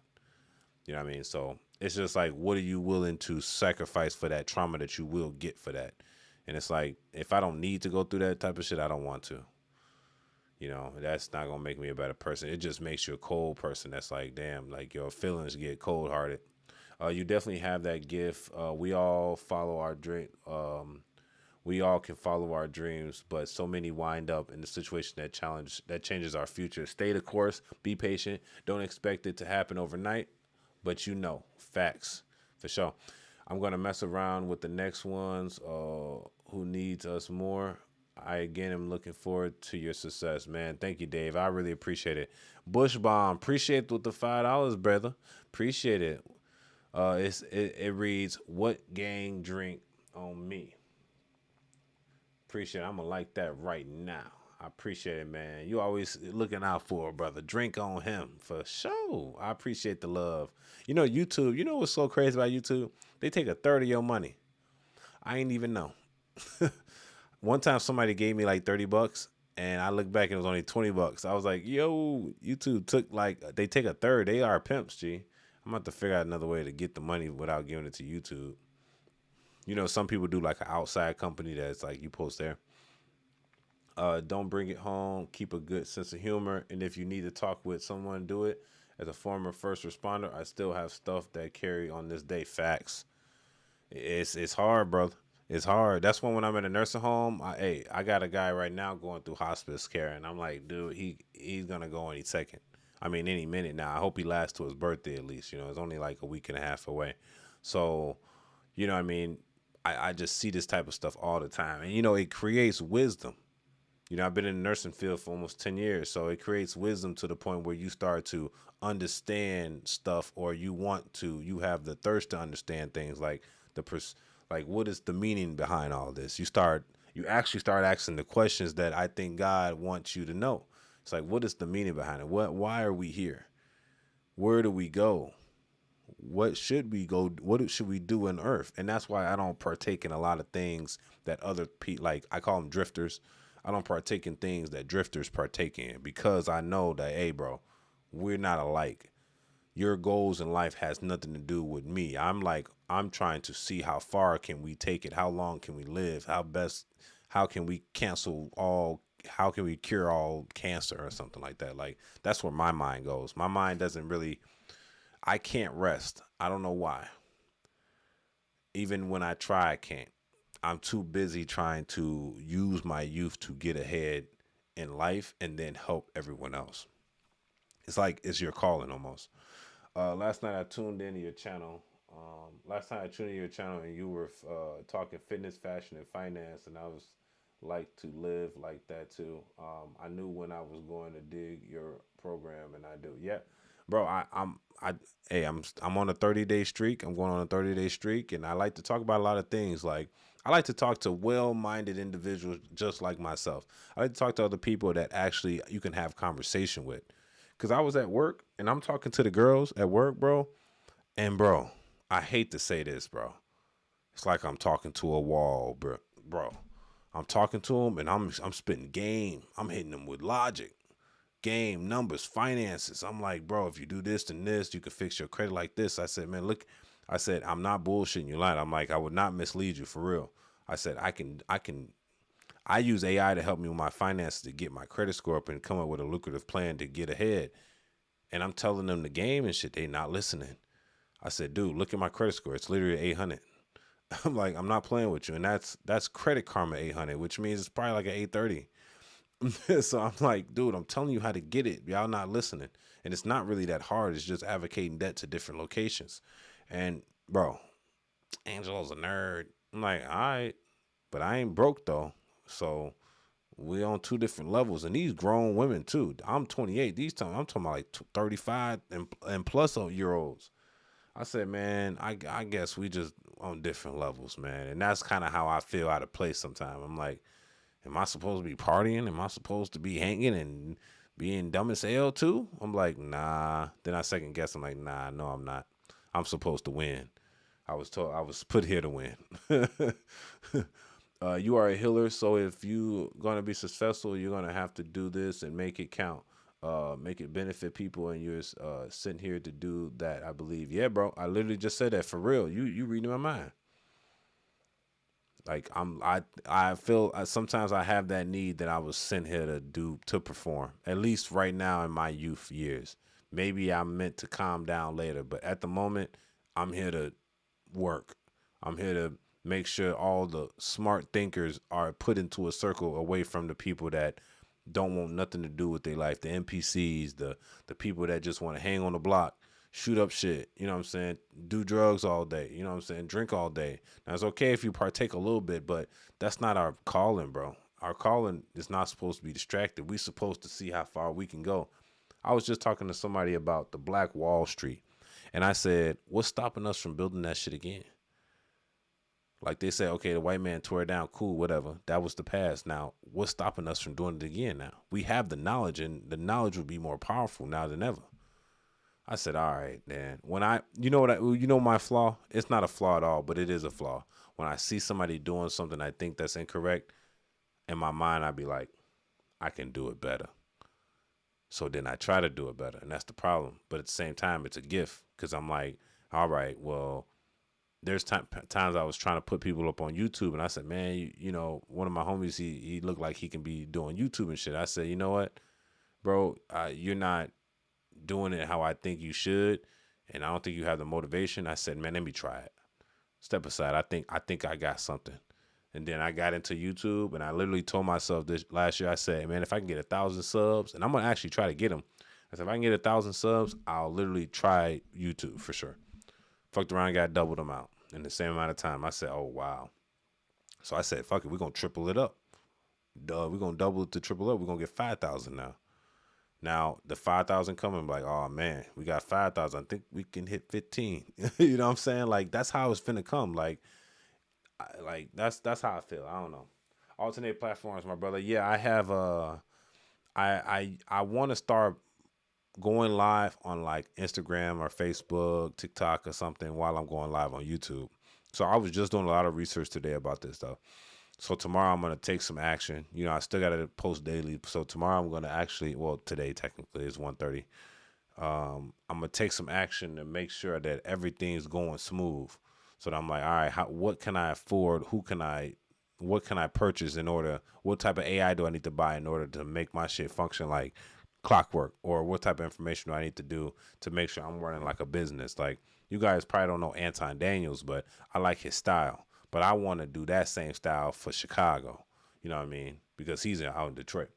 You know what I mean? So it's just like, what are you willing to sacrifice for that trauma that you will get for that? And it's like, if I don't need to go through that type of shit, I don't want to. You know, that's not going to make me a better person. It just makes you a cold person. That's like, damn, like your feelings get cold hearted. You definitely have that gift. We all follow our dream. We all can follow our dreams, but so many wind up in the situation that changes our future. Stay the course, be patient. Don't expect it to happen overnight, but you know, facts for sure. I'm going to mess around with the next ones. Who needs us more? I again am looking forward to your success, man. Thank you, Dave. I really appreciate it. Bush Bomb, appreciate it with the $5, brother. Appreciate it. It reads, "What gang drink on me?" Appreciate it. I'm gonna like that right now. I appreciate it, man. You always looking out for a brother. Drink on him for sure. I appreciate the love. You know, YouTube. You know what's so crazy about YouTube? They take a third of your money. I ain't even know. One time somebody gave me like $30, and I looked back and it was only $20. I was like, yo, YouTube took they take a third. They are pimps, G. I'm about to figure out another way to get the money without giving it to YouTube. You know, some people do like an outside company that's like you post there. Don't bring it home. Keep a good sense of humor. And if you need to talk with someone, do it. As a former first responder, I still have stuff that carry on this day. Facts. It's hard, brother. It's hard. That's when I'm in a nursing home, I got a guy right now going through hospice care, and I'm like, dude, he's gonna go any second. I mean, any minute now. I hope he lasts to his birthday at least. You know, it's only like a week and a half away. So, you know what I mean? I just see this type of stuff all the time. And, you know, it creates wisdom. You know, I've been in the nursing field for almost 10 years. So it creates wisdom to the point where you start to understand stuff, or you have the thirst to understand things like what is the meaning behind all this? You actually start asking the questions that I think God wants you to know. It's like, what is the meaning behind it? Why are we here? Where do we go? What should we go? What should we do on earth? And that's why I don't partake in a lot of things that other people, like I call them drifters. I don't partake in things that drifters partake in, because I know that, hey, bro, we're not alike. Your goals in life has nothing to do with me. I'm trying to see how far can we take it? How long can we live? How can we how can we cure all cancer or something like that? Like, that's where my mind goes. My mind I can't rest. I don't know why. Even when I try, I can't. I'm too busy trying to use my youth to get ahead in life and then help everyone else. It's like it's your calling almost. Last night I tuned into your channel. And you were talking fitness, fashion, and finance, and I was like to live like that too. I knew when I was going to dig your program, and I do. Yeah, bro. I'm on a 30-day streak. I'm going on a 30-day streak, and I like to talk about a lot of things. Like, I like to talk to well-minded individuals just like myself. I like to talk to other people that actually you can have conversation with. Because I was at work, and I'm talking to the girls at work, bro. And, bro, I hate to say this, bro. It's like I'm talking to a wall, bro. I'm talking to them, and I'm spitting game. I'm hitting them with logic, game, numbers, finances. I'm like, bro, if you do this and this, you can fix your credit like this. I said, man, look. I said, I'm not bullshitting you, lying. I'm like, I would not mislead you for real. I said, I use AI to help me with my finances to get my credit score up and come up with a lucrative plan to get ahead. And I'm telling them the game and shit. They not listening. I said, dude, look at my credit score. It's literally 800. I'm like, I'm not playing with you. And that's Credit Karma 800, which means it's probably like an 830. So I'm like, dude, I'm telling you how to get it. Y'all not listening. And it's not really that hard. It's just advocating debt to different locations. And, bro, Angelo's a nerd. I'm like, all right. But I ain't broke, though. So we on two different levels, and these grown women too. I'm 28. These times I'm talking about like 35 and plus year olds. I said, man, I guess we just on different levels, man, and that's kind of how I feel out of place sometimes. I'm like, am I supposed to be partying? Am I supposed to be hanging and being dumb as hell too? I'm like, nah. Then I second guess. I'm like, nah, no, I'm not. I'm supposed to win. I was put here to win. You are a healer, so if you're going to be successful, you're going to have to do this and make it count. Make it benefit people, and you're sitting here to do that, I believe. Yeah, bro, I literally just said that for real. You reading my mind. Like, I feel sometimes I have that need that I was sent here to perform, at least right now in my youth years. Maybe I'm meant to calm down later, but at the moment, I'm here to work. I'm here to make sure all the smart thinkers are put into a circle away from the people that don't want nothing to do with their life, the NPCs, the people that just want to hang on the block, shoot up shit, you know what I'm saying, do drugs all day, you know what I'm saying, drink all day. Now, it's okay if you partake a little bit, but that's not our calling, bro. our calling is not supposed to be distracted. We're supposed to see how far we can go. I was just talking to somebody about the Black Wall Street, and I said, what's stopping us from building that shit again? Like they said, okay, the white man tore it down, cool, whatever. That was the past. Now, what's stopping us from doing it again now? We have the knowledge, and the knowledge will be more powerful now than ever. I said, all right, man. When you know my flaw? It's not a flaw at all, but it is a flaw. When I see somebody doing something I think that's incorrect, in my mind, I'd be like, I can do it better. So then I try to do it better, and that's the problem. But at the same time, it's a gift because I'm like, all right, well, there's times I was trying to put people up on YouTube, and I said, man, you know, one of my homies, he looked like he can be doing YouTube and shit. I said, you know what, bro, you're not doing it how I think you should, and I don't think you have the motivation. I said, man, let me try it. Step aside. I think I got something. And then I got into YouTube, and I literally told myself this last year, I said, man, if I can get 1,000 subs, and I'm going to actually try to get them. I said, if I can get 1,000 subs, I'll literally try YouTube for sure. Fucked around, got doubled them out in the same amount of time. I said, oh, wow. So I said, fuck it, we're going to triple it up. We're going to double it to triple up. We're going to get 5,000 now. Now, the 5,000 coming, like, oh, man, we got 5,000. I think we can hit 15. You know what I'm saying? Like, that's how it's finna come. Like that's how I feel. I don't know. Alternate platforms, my brother. Yeah, I have I want to start going live on like Instagram or Facebook, TikTok or something while I'm going live on YouTube. So I was just doing a lot of research today about this stuff. So tomorrow I'm going to take some action. You know, I still got to post daily. So tomorrow I'm going to actually, well, today technically is 1:30. I'm going to take some action to make sure that everything's going smooth. So I'm like, all right, what can I afford? What can I purchase what type of AI do I need to buy in order to make my shit function like clockwork? Or what type of information do I need to do to make sure I'm running like a business? Like, you guys probably don't know Anton Daniels, but I like his style. But I want to do that same style for Chicago. You know what I mean? Because he's out in Detroit.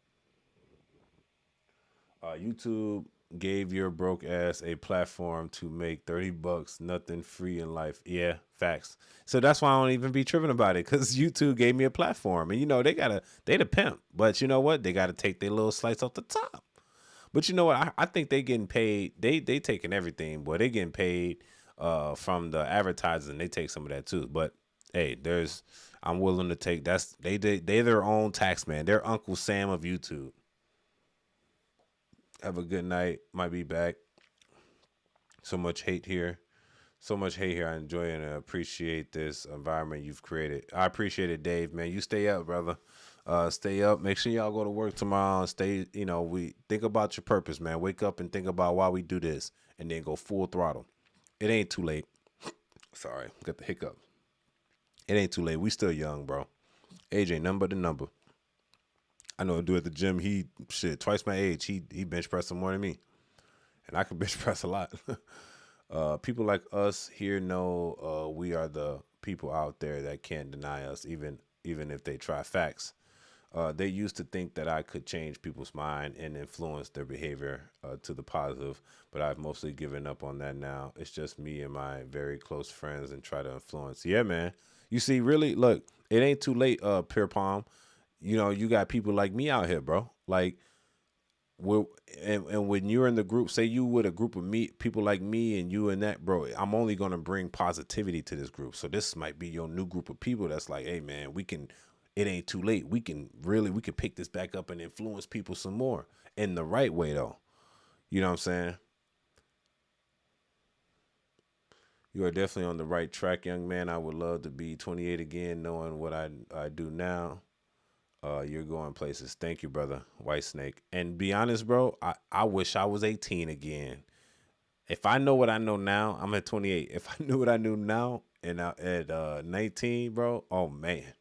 YouTube gave your broke ass a platform to make $30, nothing free in life. Yeah, facts. So that's why I don't even be tripping about it, because YouTube gave me a platform, and you know they the pimp, but you know what? They gotta take their little slice off the top. But you know what? I think they getting paid. They taking everything, boy. They getting paid from the advertising. They take some of that too. But hey, I'm willing to take they their own tax man. They're Uncle Sam of YouTube. Have a good night. Might be back. So much hate here. I enjoy and appreciate this environment you've created. I appreciate it, Dave, man. You stay up, brother. Stay up. Make sure y'all go to work tomorrow. We think about your purpose, man. Wake up and think about why we do this, and then go full throttle. It ain't too late. Sorry, got the hiccup. It ain't too late. We still young, bro. Age ain't nothing but a number. I know a dude at the gym, he twice my age. He bench pressing more than me. And I can bench press a lot. People like us here know we are the people out there that can't deny us, even if they try. Facts. They used to think that I could change people's mind and influence their behavior to the positive, but I've mostly given up on that now. It's just me and my very close friends and try to influence. Yeah, man. You see, really, look, it ain't too late, Pure Palm. You know, you got people like me out here, bro. Like, and when you're in the group, say you with a group of people like me and you and that, bro, I'm only going to bring positivity to this group. So this might be your new group of people that's like, hey, man, it ain't too late. We can pick this back up and influence people some more in the right way, though. You know what I'm saying? You are definitely on the right track, young man. I would love to be 28 again, knowing what I do now. You're going places. Thank you, brother. White Snake. And be honest, bro, I wish I was 18 again. If I know what I know now, I'm at 28. If I knew what I knew now and at 19, bro, oh man,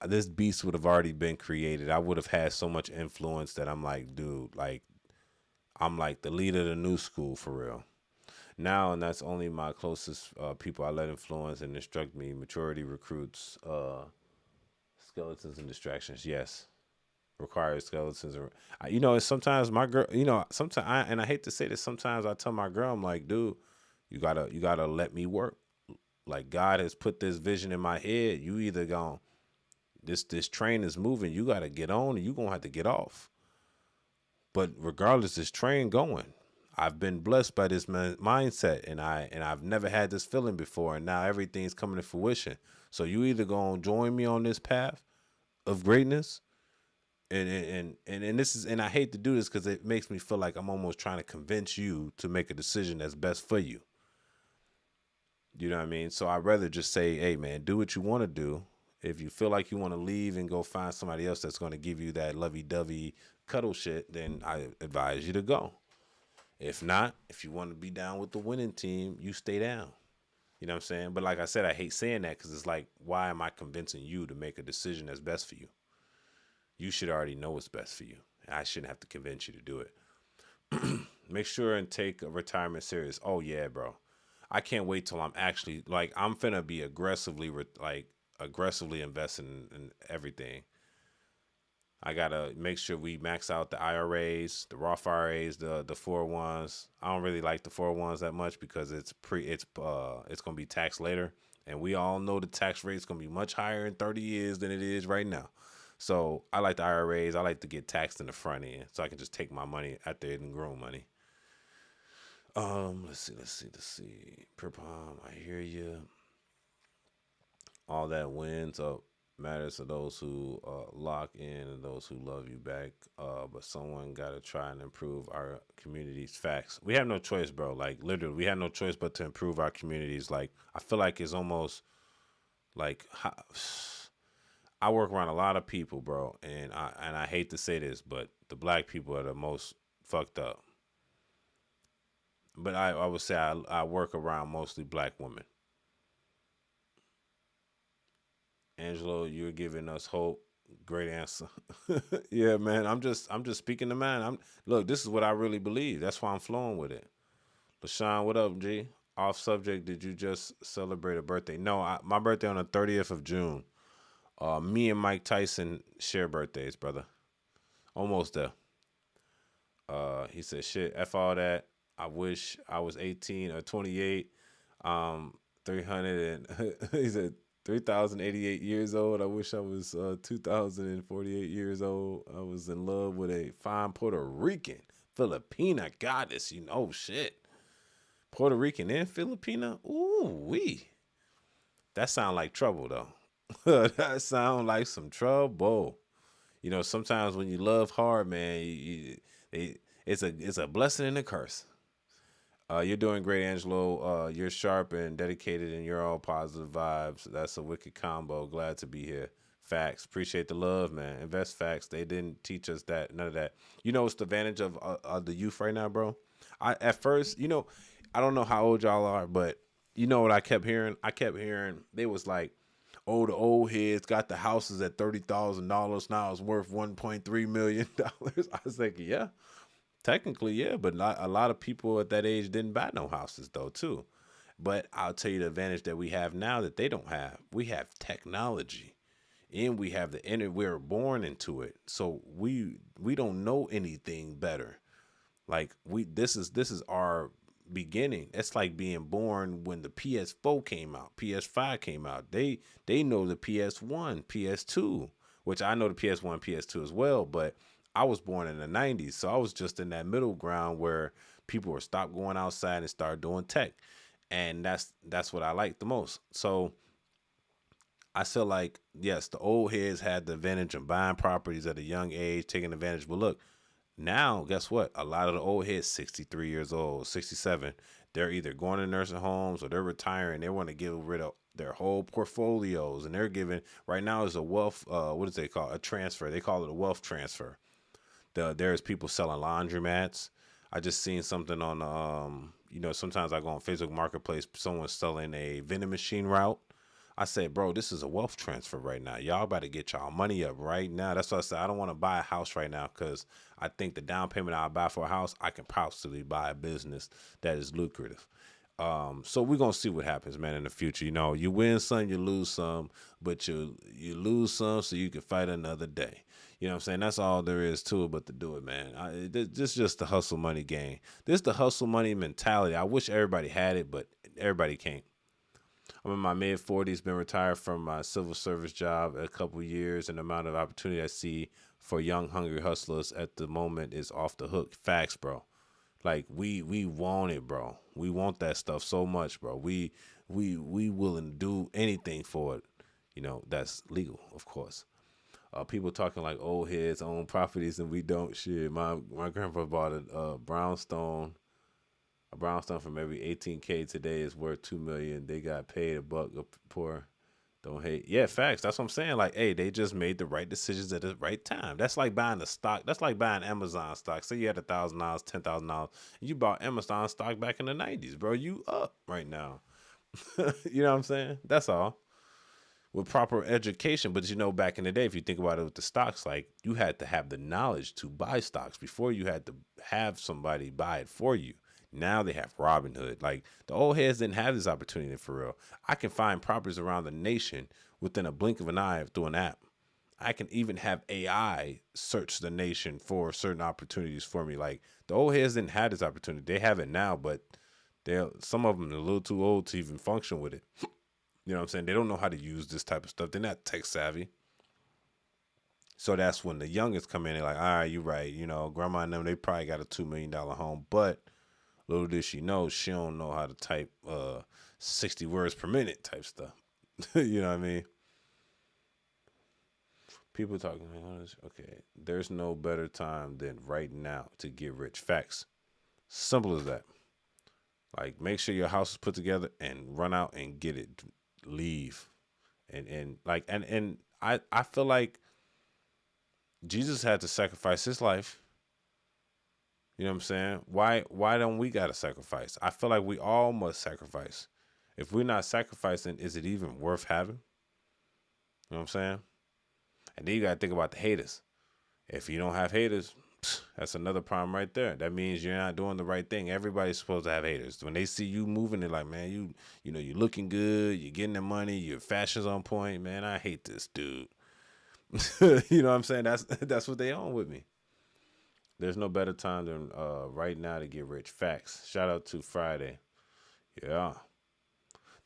this beast would have already been created. I would have had so much influence that I'm like, dude, like I'm like the leader of the new school for real. Now, and that's only my closest people I let influence and instruct me. Maturity recruits skeletons and distractions. Yes, requires skeletons. You know, sometimes my girl. You know, sometimes and I hate to say this. Sometimes I tell my girl, I'm like, dude, you gotta let me work. Like God has put this vision in my head. You either gonna this train is moving. You got to get on, and you gonna have to get off. But regardless, this train going. I've been blessed by this mindset, and I've never had this feeling before, and now everything's coming to fruition. So you either gonna join me on this path of greatness, and this is, and I hate to do this because it makes me feel like I'm almost trying to convince you to make a decision that's best for you. You know what I mean? So I'd rather just say, hey man, do what you want to do. If you feel like you want to leave and go find somebody else that's going to give you that lovey-dovey cuddle shit, then I advise you to go. If not, if you want to be down with the winning team, you stay down. You know what I'm saying? But like I said, I hate saying that because it's like, why am I convincing you to make a decision that's best for you? You should already know what's best for you. I shouldn't have to convince you to do it. Make sure and take a retirement serious. Oh, yeah, bro. I can't wait till I'm actually, like, I'm finna be aggressively investing in everything. I gotta make sure we max out the IRAs, the Roth IRAs, the 401s. I don't really like the 401s that much because it's gonna be taxed later, and we all know the tax rate's gonna be much higher in 30 years than it is right now. So I like the IRAs. I like to get taxed in the front end, so I can just take my money after it and grow money. Let's see. Perpom, I hear you. All that wins up matters to those who lock in and those who love you back. But someone got to try and improve our communities. Facts. We have no choice, bro. Like, literally, we have no choice but to improve our communities. Like, I feel like it's almost like I work around a lot of people, bro, and I hate to say this, but the black people are the most fucked up. But I would say I work around mostly black women. Angelo, you're giving us hope. Great answer. Yeah, man. I'm just speaking the man. Look, this is what I really believe. That's why I'm flowing with it. LaShawn, what up, G? Off subject, did you just celebrate a birthday? No, my birthday on the 30th of June. Me and Mike Tyson share birthdays, brother. Almost there. He said, shit, F all that. I wish I was 18 or 28. 300 and he said 3,088 years old. I wish I was 2,048 years old. I was in love with a fine Puerto Rican Filipina goddess. You know, shit. Puerto Rican and Filipina. Ooh wee. That sound like trouble though. That sound like some trouble. You know, sometimes when you love hard, man, it's a blessing and a curse. You're doing great, Angelo. You're sharp and dedicated, and you're all positive vibes. That's a wicked combo. Glad to be here. Facts. Appreciate the love, man. Invest facts. They didn't teach us that. None of that. You know what's the advantage of the youth right now, bro? At first, you know, I don't know how old y'all are, but you know what I kept hearing? I kept hearing they was like, oh, the old heads got the houses at $30,000. Now it's worth $1.3 million. I was like, yeah. Technically, yeah, but not a lot of people at that age didn't buy no houses though, too. But I'll tell you the advantage that we have now that they don't have. We have technology, and we have we're born into it, so we don't know anything better. Like this is our beginning. It's like being born when the PS4 came out, PS5 came out. They know the PS1, PS2, which I know the PS1, PS2 as well, but I was born in the 90s, so I was just in that middle ground where people were stopped going outside and started doing tech. And that's what I like the most. So I feel like, yes, the old heads had the advantage of buying properties at a young age, taking advantage. But look, now, guess what? A lot of the old heads, 63 years old, 67, they're either going to nursing homes or they're retiring. They want to get rid of their whole portfolios. And they're giving, right now is a wealth, what is they call a transfer? They call it a wealth transfer. There's people selling laundromats. I just seen something on, sometimes I go on Facebook Marketplace. Someone's selling a vending machine route. I said, bro, this is a wealth transfer right now. Y'all about to get y'all money up right now. That's why I said I don't want to buy a house right now because I think the down payment I'll buy for a house, I can possibly buy a business that is lucrative. So we're going to see what happens, man, in the future. You know, you win some, you lose some, but you lose some so you can fight another day. You know what I'm saying? That's all there is to it but to do it, man. This is just the hustle money game. This is the hustle money mentality. I wish everybody had it, but everybody can't. I'm in my mid 40s, been retired from my civil service job a couple years, and the amount of opportunity I see for young, hungry hustlers at the moment is off the hook. Facts, bro. Like we want it, bro. We want that stuff so much, bro. We willing to do anything for it. You know, that's legal, of course. People talking like old heads own properties and we don't. Shit, my grandpa bought a brownstone. A brownstone from every 18K today is worth $2 million. They got paid $1 poor. Don't hate. Yeah, facts. That's what I'm saying. Like, hey, they just made the right decisions at the right time. That's like buying the stock. That's like buying Amazon stock. Say you had $1,000, $10,000, and you bought Amazon stock back in the 90s, bro. You up right now. You know what I'm saying? That's all. With proper education. But you know, back in the day, if you think about it with the stocks, like you had to have the knowledge to buy stocks before you had to have somebody buy it for you. Now they have Robinhood. Like the old heads didn't have this opportunity for real. I can find properties around the nation within a blink of an eye through an app. I can even have AI search the nation for certain opportunities for me. Like the old heads didn't have this opportunity. They have it now, but some of them are a little too old to even function with it. You know what I'm saying? They don't know how to use this type of stuff. They're not tech savvy. So that's when the youngest come in. They're like, all right, you're right. You know, grandma and them, they probably got a $2 million home, but little did she know, she don't know how to type 60 words per minute type stuff. You know what I mean? People talking, okay, there's no better time than right now to get rich. Facts. Simple as that. Like, make sure your house is put together and run out and get it. Leave. And I feel like Jesus had to sacrifice his life. You know what I'm saying? Why don't we gotta sacrifice? I feel like we all must sacrifice. If we're not sacrificing, is it even worth having? You know what I'm saying? And then you gotta think about the haters. If you don't have haters, that's another problem right there. That means you're not doing the right thing. Everybody's supposed to have haters. When they see you moving, they're like, man, you know, you're looking good, you're getting the money, your fashion's on point. Man, I hate this dude. You know what I'm saying? That's what they on with me. There's no better time than right now to get rich. Facts. Shout out to Friday. Yeah.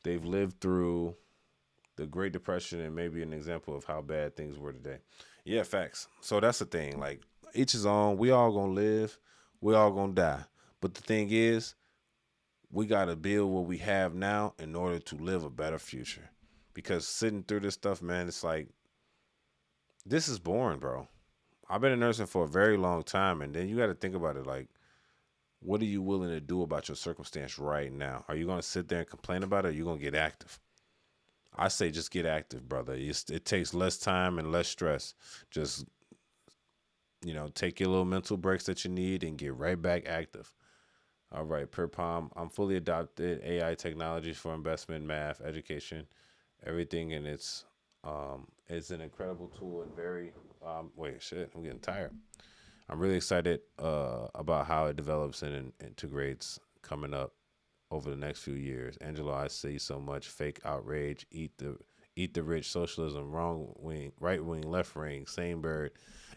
They've lived through the Great Depression and maybe an example of how bad things were today. Yeah, facts. So that's the thing. Like, each is on. We all gonna live. We all gonna die. But the thing is, we gotta build what we have now in order to live a better future. Because sitting through this stuff, man, it's like, this is boring, bro. I've been in nursing for a very long time, and then you got to think about it like, what are you willing to do about your circumstance right now? Are you going to sit there and complain about it, or are you going to get active? I say just get active, brother. It takes less time and less stress. Just, you know, take your little mental breaks that you need and get right back active. All right, Per Palm, I'm fully adopted AI technologies for investment, math, education, everything, and it's an incredible tool and very I'm getting tired. I'm really excited about how it develops and integrates coming up over the next few years. Angelo, I see so much fake outrage, eat the rich socialism, wrong wing, right wing, left wing, same bird.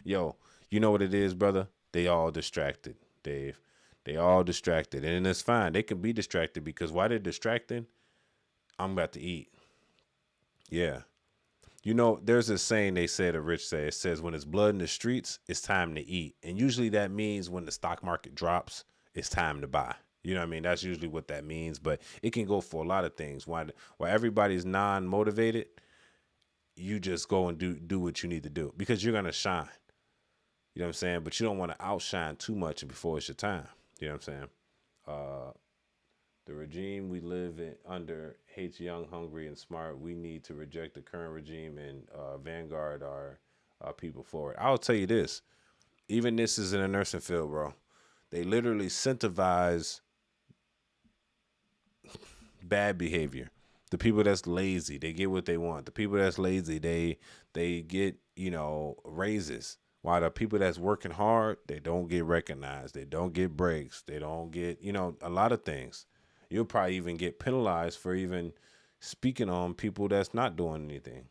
Yo, you know what it is, brother? They all distracted, Dave. They all distracted, and it's fine. They can be distracted because while they're distracted, I'm about to eat. Yeah. You know, there's a saying they said, a rich say, it says, when it's blood in the streets, it's time to eat. And usually that means when the stock market drops, it's time to buy. You know what I mean? That's usually what that means. But it can go for a lot of things. While everybody's non-motivated, you just go and do what you need to do because you're going to shine. You know what I'm saying? But you don't want to outshine too much before it's your time. You know what I'm saying? The regime we live under hates young, hungry, and smart. We need to reject the current regime and vanguard our people forward. I'll tell you this. Even this is in a nursing field, bro. They literally incentivize bad behavior. The people that's lazy, they get what they want. The people that's lazy, they get, you know, raises. While the people that's working hard, they don't get recognized. They don't get breaks. They don't get, you know, a lot of things. You'll probably even get penalized for even speaking on people that's not doing anything.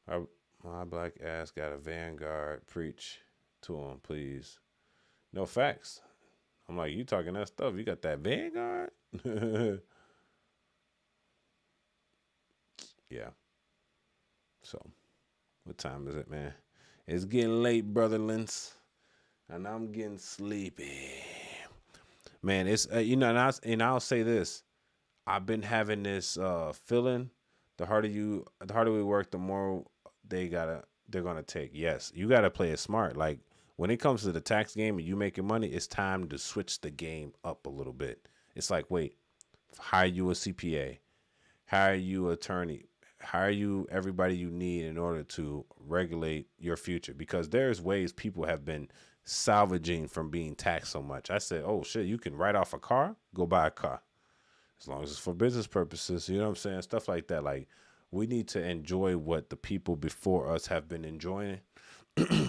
My black ass got a Vanguard. Preach to him, please. No facts. I'm like, you talking that stuff. You got that Vanguard? Yeah. So, what time is it, man? It's getting late, brotherlings, and I'm getting sleepy. Man, it's and I'll say this: I've been having this feeling. The harder we work, the more they're gonna take. Yes, you gotta play it smart. Like when it comes to the tax game and you making money, it's time to switch the game up a little bit. It's like, wait, hire you a CPA, hire you an attorney, hire you everybody you need in order to regulate your future, because there's ways people have been salvaging from being taxed so much. I said, oh shit, you can write off a car, go buy a car. As long as it's for business purposes, you know what I'm saying? Stuff like that. Like, we need to enjoy what the people before us have been enjoying.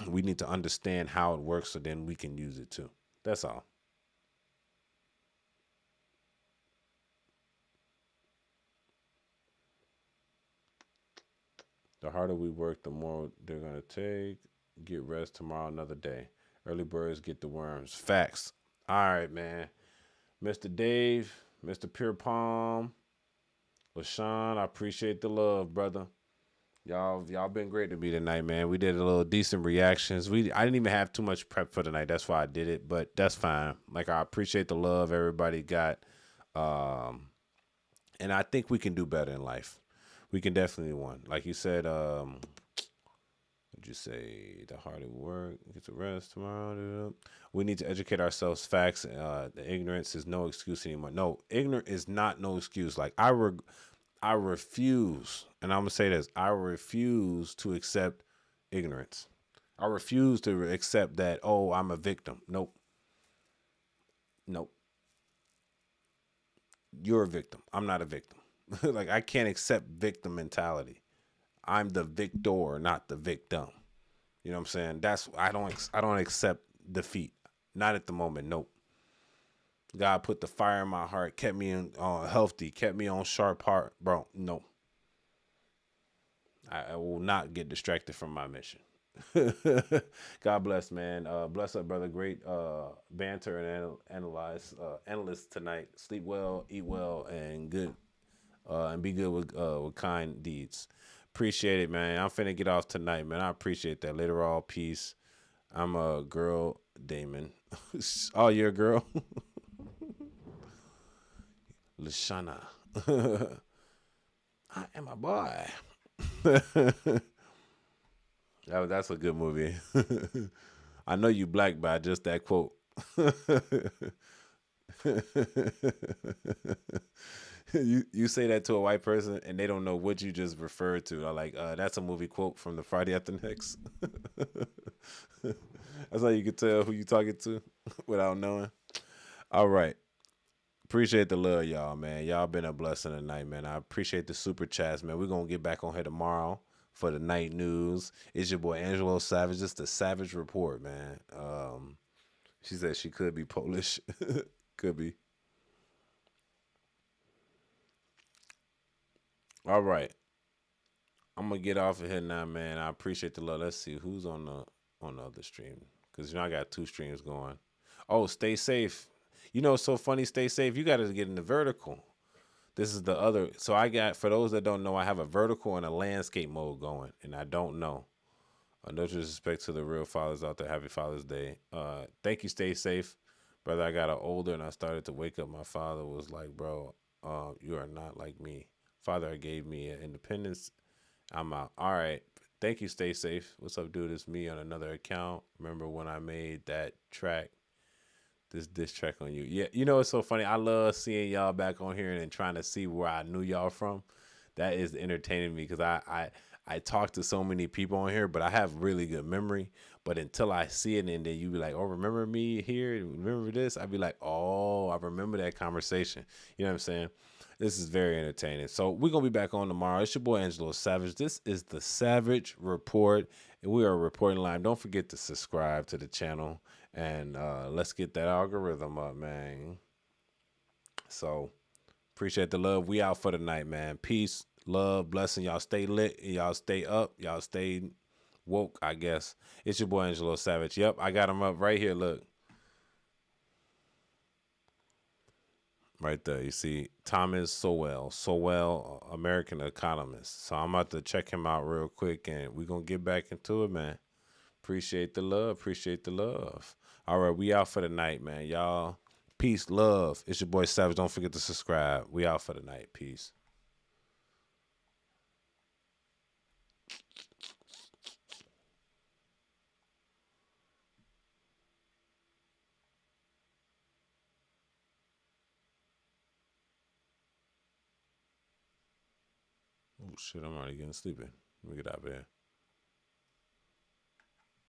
We need to understand how it works so then we can use it too. That's all. The harder we work, the more they're going to take. Get rest tomorrow, another day. Early birds get the worms. Facts. All right, man. Mr. Dave, Mr. Pure Palm, LaShawn, I appreciate the love, brother. Y'all been great to me tonight, man. We did a little decent reactions. I didn't even have too much prep for tonight. That's why I did it, but that's fine. Like, I appreciate the love everybody got. And I think we can do better in life. We can definitely win. Like you said, what'd you say? The harder we work, get to rest tomorrow. We need to educate ourselves. Facts. The ignorance is no excuse anymore. No, ignorant is not no excuse. Like, I refuse, and I'm gonna say this: I refuse to accept ignorance. I refuse to accept that. Oh, I'm a victim. Nope. You're a victim. I'm not a victim. Like, I can't accept victim mentality. I'm the victor, not the victim. You know what I'm saying? I don't accept defeat. Not at the moment. Nope. God put the fire in my heart, kept me healthy, kept me on sharp heart, bro. No. I will not get distracted from my mission. God bless, man. Bless up, brother. Great banter and analyst tonight. Sleep well, eat well, and good. And be good with kind deeds. Appreciate it, man. I'm finna get off tonight, man. I appreciate that. Later on, peace. I'm a girl, Damon. Oh, you're a girl? Lashana. I am a boy. That's a good movie. I know you black by just that quote. You say that to a white person and they don't know what you just referred to. I'm like, that's a movie quote from the Friday After Next. That's how you can tell who you talking to without knowing. All right. Appreciate the love, y'all, man. Y'all been a blessing tonight, man. I appreciate the super chats, man. We're going to get back on here tomorrow for the night news. It's your boy Angelo Savage. It's the Savage Report, man. She said she could be Polish. Could be. All right. I'm going to get off of here now, man. I appreciate the love. Let's see who's on the other stream. Because, I got 2 streams going. Oh, stay safe. It's so funny, stay safe. You got to get in the vertical. This is the other. So for those that don't know, I have a vertical and a landscape mode going, and I don't know. No disrespect to the real fathers out there. Happy Father's Day. Thank you, stay safe. Brother, I got older and I started to wake up. My father was like, bro, you are not like me. Father gave me independence. I'm out. All right. Thank you, stay safe. What's up, dude? It's me on another account. Remember when I made that track? This diss track on you. Yeah, it's so funny. I love seeing y'all back on here and trying to see where I knew y'all from. That is entertaining me because I talk to so many people on here, but I have really good memory. But until I see it and then you be like, oh, remember me here? Remember this? I'd be like, oh, I remember that conversation. You know what I'm saying? This is very entertaining. So we're going to be back on tomorrow. It's your boy Angelo Savage. This is the Savage Report, and we are reporting live. Don't forget to subscribe to the channel, and let's get that algorithm up, man. So appreciate the love. We out for the night, man. Peace, love, blessing. Y'all stay lit. Y'all stay up. Y'all stay woke, I guess. It's your boy Angelo Savage. Yep, I got him up right here. Look. Right there. You see Thomas Sowell, American economist. So I'm about to check him out real quick and we're going to get back into it, man. Appreciate the love. Appreciate the love. All right, we out for the night, man. Y'all, peace, love. It's your boy Savage. Don't forget to subscribe. We out for the night. Peace. Oh, shit, I'm already getting sleepy. Let me get out of here.